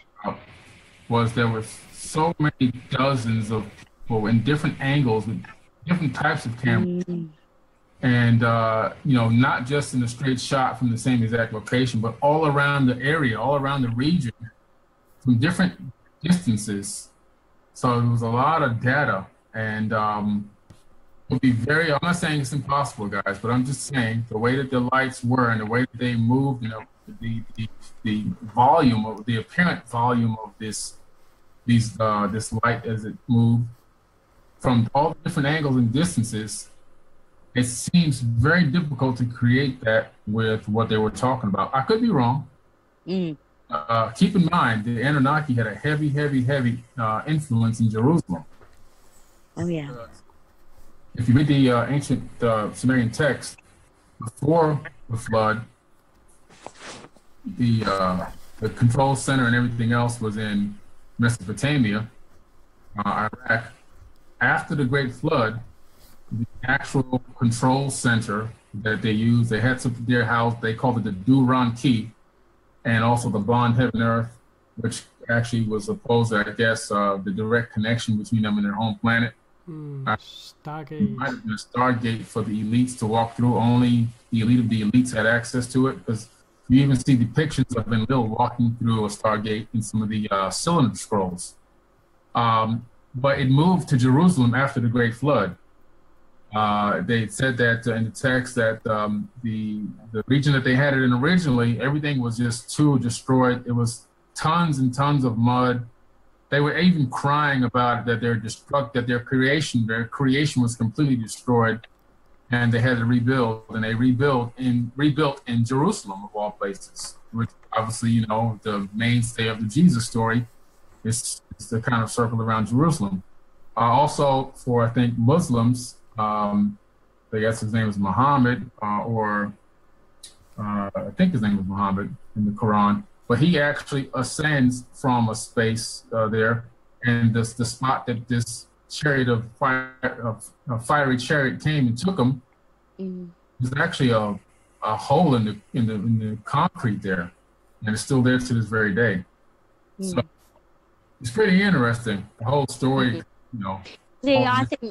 was there was so many dozens of people in different angles with different types of cameras. And, not just in a straight shot from the same exact location, but all around the area, all around the region, from different distances. So it was a lot of data. And it would be I'm not saying it's impossible, guys, but I'm just saying the way that the lights were and the way that they moved, the volume of the apparent volume of this light as it moved from all the different angles and distances, it seems very difficult to create that with what they were talking about. I could be wrong. Keep in mind, the Anunnaki had a heavy influence in Jerusalem. Oh, yeah. If you read the ancient Sumerian text, before the flood, the control center and everything else was in Mesopotamia, Iraq. After the Great Flood, the actual control center that they used, they had their house, they called it the Duran Key, and also the bond heaven earth, which actually was supposed to, I guess, the direct connection between them and their home planet. Stargate. Might have been a Stargate for the elites to walk through. Only the elite of the elites had access to it, because you even see depictions of Enlil walking through a Stargate in some of the cylinder scrolls. But it moved to Jerusalem after the Great Flood. They said that in the text that the region that they had it in originally, everything was just too destroyed. It was tons and tons of mud. They were even crying about it, that their creation was completely destroyed, and they had to rebuild. And they rebuilt in Jerusalem, of all places, which obviously, the mainstay of the Jesus story is the kind of circle around Jerusalem. Also, for I think Muslims, I guess his name is Muhammad, I think his name was Muhammad in the Quran, but he actually ascends from a space there, and the spot that this chariot of fiery chariot came and took him is actually a hole in the concrete there, and it's still there to this very day. So it's pretty interesting, the whole story, See,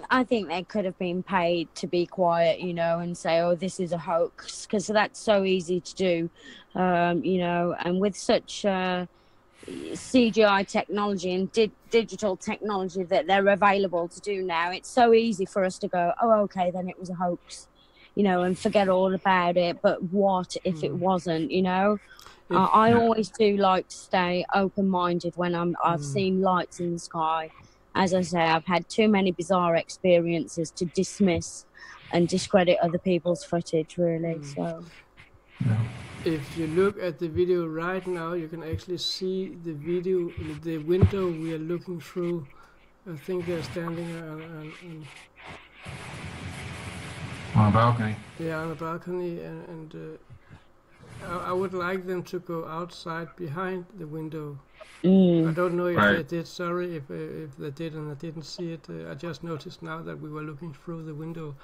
I think they could have been paid to be quiet, you know, and say, "Oh, this is a hoax," because that's so easy to do, you know. And with such CGI technology and digital technology that they're available to do now, it's so easy for us to go, "Oh, okay, then it was a hoax," you know, and forget all about it. But what if it wasn't, you know? I always do like to stay open-minded when I've seen lights in the sky. As I say, I've had too many bizarre experiences to dismiss and discredit other people's footage, really. So, if you look at the video right now, you can actually see the window we are looking through. I think they're standing on a balcony. Yeah, on a balcony, and I would like them to go outside behind the window. I don't know if they did. Sorry if they did and I didn't see it. I just noticed now that we were looking through the window.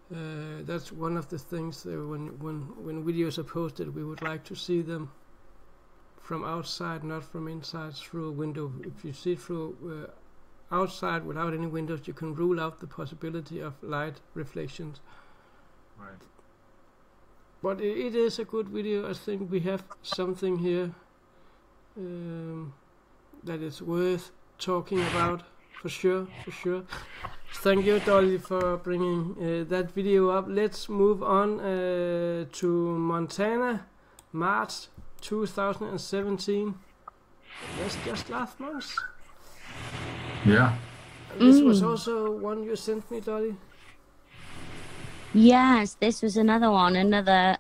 That's one of the things when videos are posted, we would like to see them from outside, not from inside through a window. If you see through outside without any windows, you can rule out the possibility of light reflections. Right. But it is a good video. I think we have something here that is worth talking about for sure. Thank you, Dollie, for bringing that video up. Let's move on to Montana, March 2017. That's just last month. Yeah. This was also one you sent me, Dollie. Yes, this was another one, another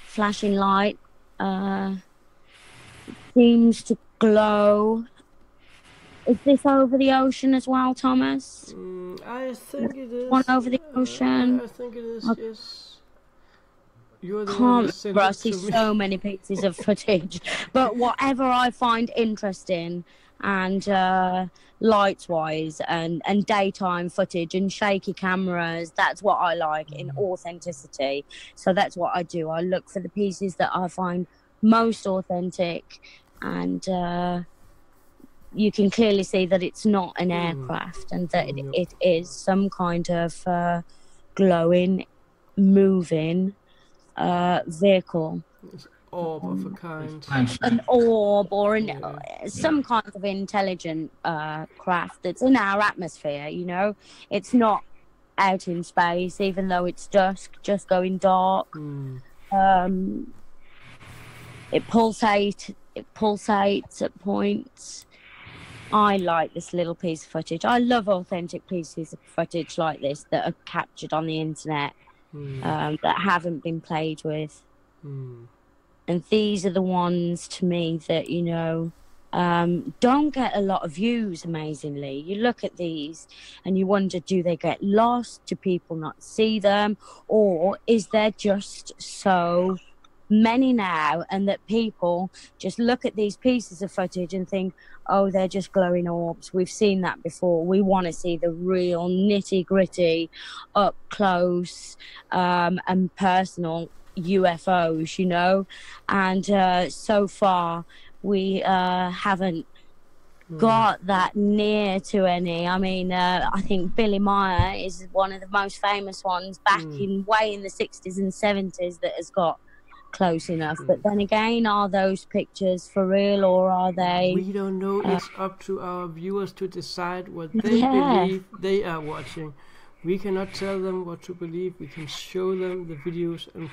flashing light. Seems to glow. Is this over the ocean as well, Thomas? I think it is. One over the ocean? I think it is, yes. You're the one Can't that sent remember, I it see to me. so many pieces of footage. But whatever I find interesting and lights-wise and daytime footage and shaky cameras, that's what I like in authenticity. So that's what I do. I look for the pieces that I find most authentic, and you can clearly see that it's not an aircraft and that it is some kind of glowing, moving vehicle. Orb of a kind. An orb or some kind of intelligent craft that's in our atmosphere, you know. It's not out in space, even though it's dusk, just going dark. It pulsates at points. I like this little piece of footage. I love authentic pieces of footage like this that are captured on the internet, that haven't been played with. And these are the ones, to me, that, you know, don't get a lot of views, amazingly. You look at these and you wonder, do they get lost? Do people not see them? Or is there just so many now, and that people just look at these pieces of footage and think, oh, they're just glowing orbs. We've seen that before. We want to see the real nitty-gritty, up close and personal UFOs, you know. And so far we haven't got that near to any. I mean, I think Billy Meyer is one of the most famous ones back way in the 60s and 70s that has got close enough. But then again, are those pictures for real, or are they? We don't know. It's up to our viewers to decide what they believe they are watching. We cannot tell them what to believe. We can show them the videos and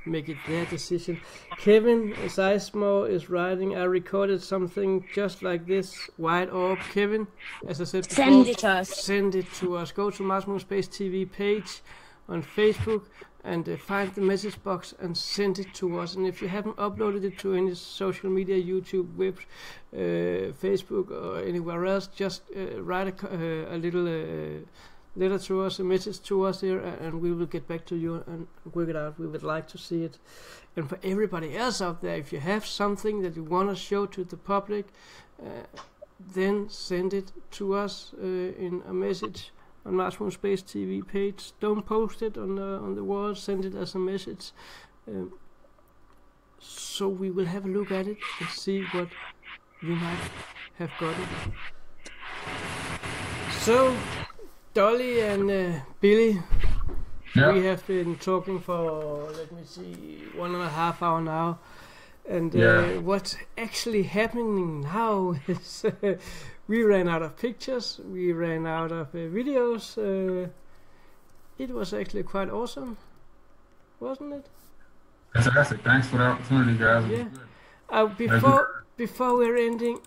make it their decision. Kevin Sizemore is writing, I recorded something just like this, white orb. Kevin, as I said before, send it to us. Send it to us. Go to Mars Moon Space TV page on Facebook and find the message box and send it to us. And if you haven't uploaded it to any social media, YouTube, web, Facebook, or anywhere else, just write a little letter to us, a message to us here, and we will get back to you and work it out. We would like to see it. And for everybody else out there, if you have something that you want to show to the public, then send it to us in a message on Mars Moon Space TV page. Don't post it on the wall. Send it as a message, so we will have a look at it and see what you might have gotten. So, Dollie and Billy, Yeah. we have been talking for, let me see, 1.5 hours now. And what's actually happening now is we ran out of pictures, we ran out of videos. It was actually quite awesome, wasn't it? Fantastic. Thanks for the opportunity, guys. Yeah. Before we're ending,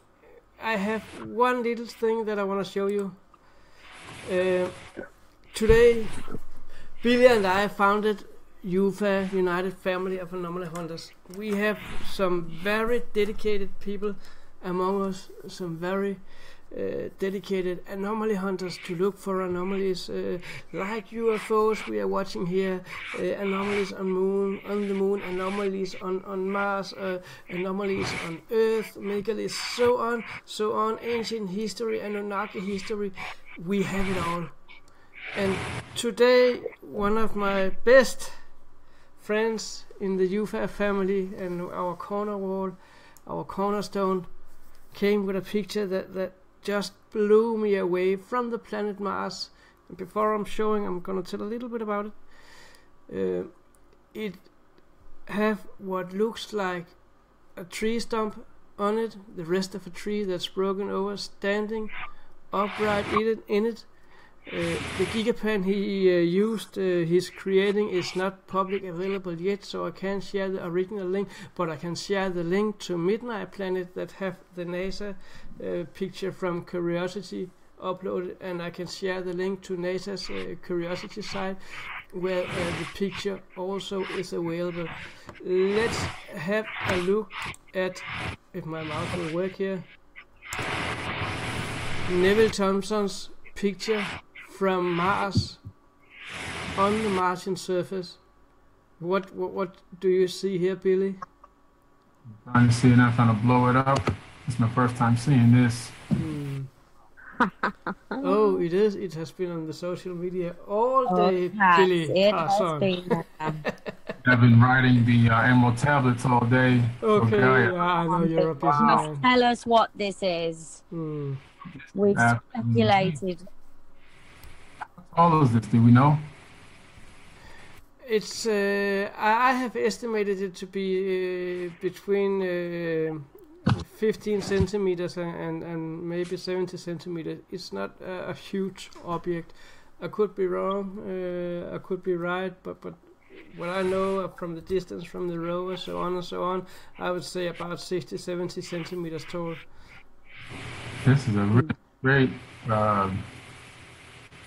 I have one little thing that I want to show you. Today, Billy and I founded UFO, United Family of Anomaly Hunters. We have some very dedicated people among us, some very dedicated anomaly hunters to look for anomalies like UFOs we are watching here, anomalies on the moon, anomalies on Mars, anomalies on Earth, megaliths, so on, ancient history, Anunnaki history. We have it all. And today, one of my best friends in the UFO family and our corner wall, our cornerstone, came with a picture that just blew me away from the planet Mars. And before I'm showing, I'm gonna tell a little bit about it. It have what looks like a tree stump on it, the rest of a tree that's broken over, standing upright in it. The gigapan he used, he's creating, is not public available yet, so I can't share the original link, but I can share the link to Midnight Planet that have the NASA picture from Curiosity uploaded, and I can share the link to NASA's Curiosity site where the picture also is available. Let's have a look at, if my mouse will work here, Neville Thompson's picture from Mars on the Martian surface. What do you see here, Billy? I'm trying to see it, I'm trying to blow it up. It's my first time seeing this. Oh, it is. It has been on the social media all day, Billy. Carson. I've been writing the Emerald tablets all day. Okay, yeah, I know you're a busy You man. must tell us what this is. We've speculated. How tall is this? Do we know? It's I have estimated it to be between 15 centimeters and maybe 70 centimeters. It's not a huge object. I could be wrong, I could be right, but what I know from the distance from the rover, so on and so on, I would say about 60-70 centimeters tall. This is a really great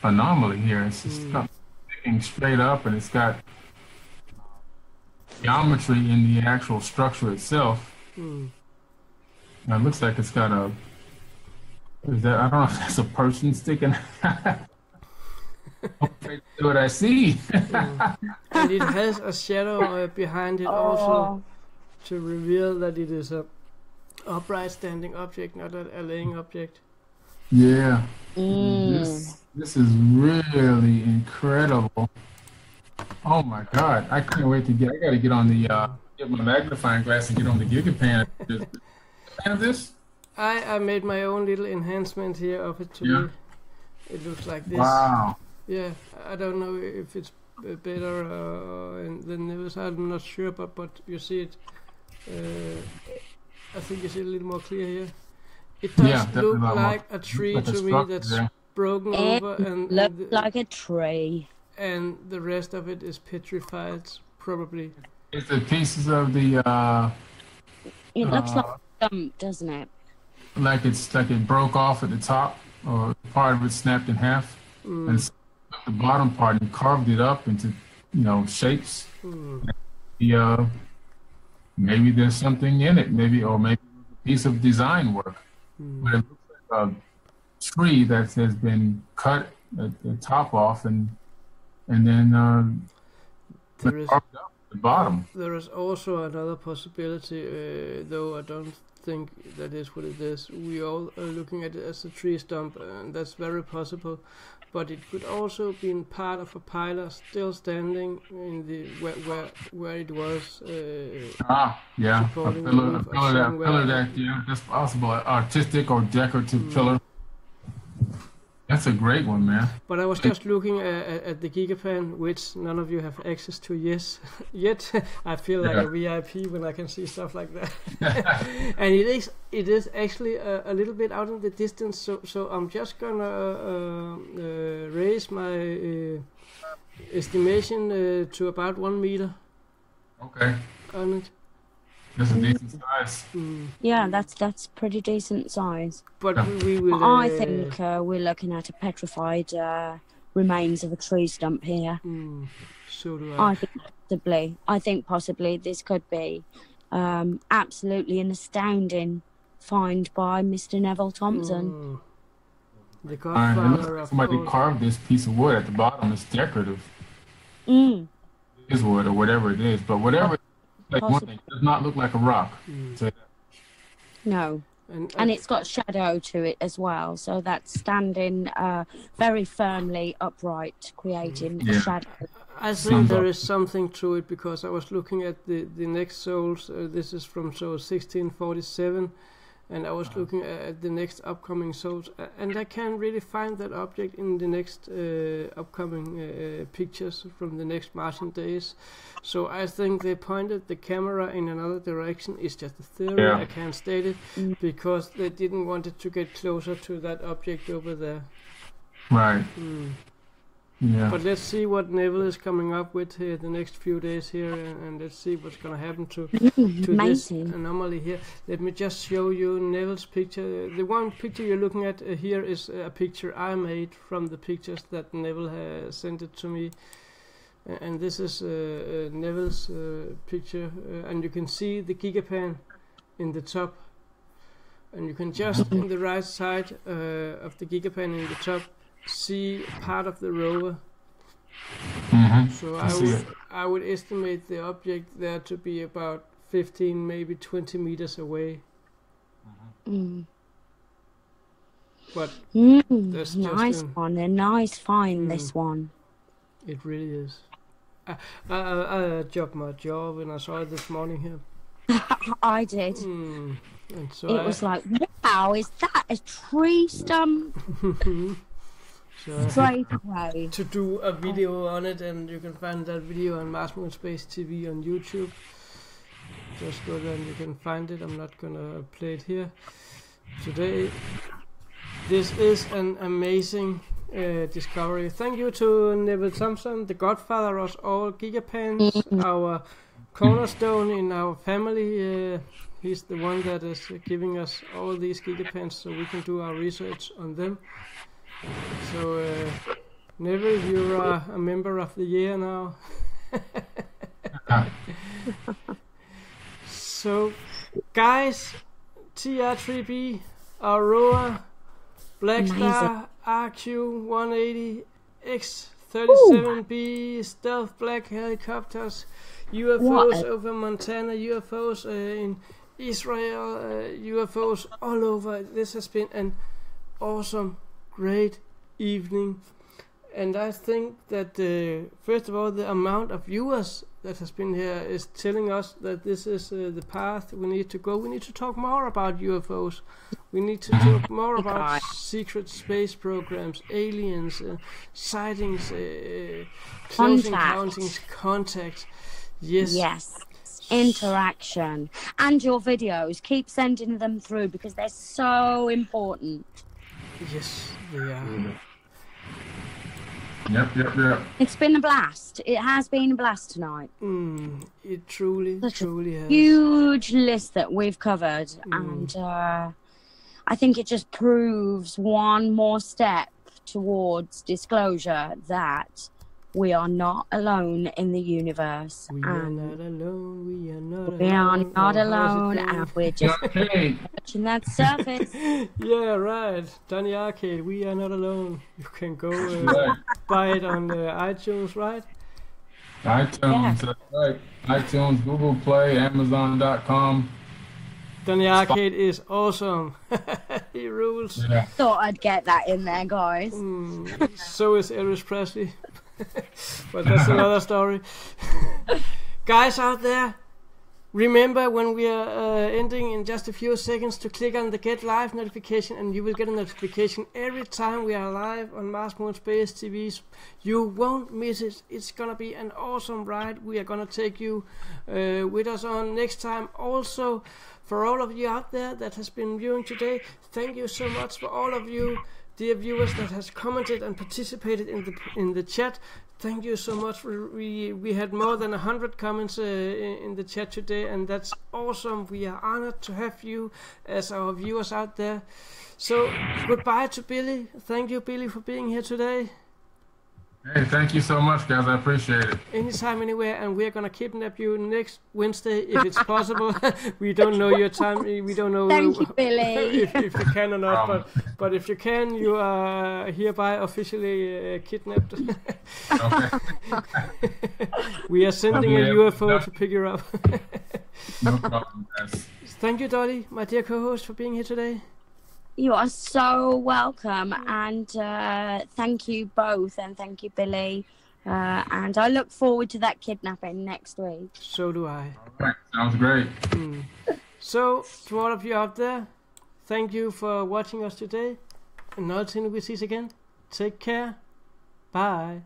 anomaly here. It's just sticking straight up, and it's got geometry in the actual structure itself. Now, it looks like it's got a. Is that, I don't know if that's a person sticking. Okay, what I see. And it has a shadow behind it also to reveal that it is a upright standing object, not a laying object. Yeah. This is really incredible. Oh my God! I can't wait to I gotta get on the get my magnifying glass and get on the gigapan. Fan of this? I made my own little enhancement here of it today. It looks like this. Wow. Yeah, I don't know if it's better than the other side. I'm not sure, but you see it. I think you see it a little more clear here. It does look like a tree to me that's broken over, and looks like a tree. And the rest of it is petrified, probably. It's the pieces of the. It looks like a stump, doesn't it? Like it broke off at the top, or part of it snapped in half, and the bottom part and carved it up into, shapes. Maybe there's something in it, maybe a piece of design work. But it looks like a tree that has been cut at the top off and then carved up at the bottom. There is also another possibility, though I don't think that is what it is. We all are looking at it as a tree stump, and that's very possible. But it could also be part of a pillar still standing in the where it was. A pillar that, that's possible. Artistic or decorative pillar. That's a great one, man. But I was just looking at the Gigapan, which none of you have access to yet. I feel like a VIP when I can see stuff like that. And it is actually a little bit out in the distance. So I'm just gonna raise my estimation to about 1 meter. Okay. On it. That's a decent size. Yeah, that's pretty decent size. But we will. I think we're looking at a petrified remains of a tree stump here. So do I. I think possibly this could be absolutely an astounding find by Mr. Neville Thompson. The godfather of somebody carved this piece of wood at the bottom. It's decorative. Mm. It is wood or whatever it is, but whatever. Like one thing, it does not look like a rock. No. And it's got shadow to it as well, so that's standing very firmly upright, creating a shadow. I think there is something to it, because I was looking at the next souls. This is from soul 1647, and I was looking at the next upcoming souls, and I can't really find that object in the next upcoming pictures from the next Martian days. So I think they pointed the camera in another direction. It's just a theory. I can't state it, because they didn't want it to get closer to that object over there. Right. Yeah. But let's see what Neville is coming up with here the next few days here, and let's see what's going to happen to this anomaly here. Let me just show you Neville's picture. The one picture you're looking at here is a picture I made from the pictures that Neville has sent it to me. And this is Neville's picture, and you can see the Gigapan in the top, and you can just in the right side of the Gigapan in the top see part of the rover. So I would estimate the object there to be about 15, maybe 20 meters away. But that's nice one, a nice find. This one. It really is. I dropped my jaw when I saw it this morning here. I did. And so it was like, wow, is that a tree stump? So straight away. To do a video on it, and you can find that video on Mars Moon Space TV on YouTube. Just go there and you can find it. I'm not gonna play it here today. This is an amazing discovery. Thank you to Neville Thompson, the godfather of all Gigapans, our cornerstone in our family. He's the one that is giving us all these Gigapans so we can do our research on them. So, Neville, you are a member of the year now. So, guys, TR3B, Aurora, Black Star, RQ-180, X-37B, Stealth Black helicopters, UFOs over Montana, UFOs in Israel, UFOs all over. This has been an awesome, great evening, and I think that first of all, the amount of viewers that has been here is telling us that this is the path we need to go. We need to talk more about UFOs. We need to talk more about secret space programs, aliens, sightings, close encounters, contacts. Yes. Interaction, and your videos. Keep sending them through because they're so important. Yes, they are. Yep. It's been a blast. It has been a blast tonight. It truly has. Huge list that we've covered, and I think it just proves one more step towards disclosure that we are not alone in the universe. We are not alone. We are not alone, and we're just touching that surface. Yeah, right. Donnie Arcade, we are not alone. You can go buy it on iTunes, right? iTunes, that's right. iTunes, Google Play, Amazon.com. Donnie Arcade is awesome. He rules. Yeah. Thought I'd get that in there, guys. So is Elvis Presley. But that's another story. Guys out there, Remember, when we are ending in just a few seconds, to click on the Get Live notification, and you will get a notification every time we are live on Mars Moon Space TV. You won't miss it. It's gonna be an awesome ride. We are gonna take you with us on next time. Also, for all of you out there that has been viewing today, thank you so much for all of you dear viewers that has commented and participated in the chat. Thank you so much. We had more than 100 comments in the chat today, and that's awesome. We are honored to have you as our viewers out there. So goodbye to Billy. Thank you, Billy, for being here today. Hey, thank you so much, guys. I appreciate it. Anytime, anywhere, and we're gonna kidnap you next Wednesday if it's possible. We don't know your time. We don't know. Thank you, Billy. if you can or not, but if you can, you are hereby officially kidnapped. Okay. We are sending a UFO to pick you up. No problem, guys. Thank you, Dollie, my dear co-host, for being here today. You are so welcome, and thank you both, and thank you, Billy. And I look forward to that kidnapping next week. So do I. All right, sounds great. So, to all of you out there, thank you for watching us today. And until we see us again, take care. Bye.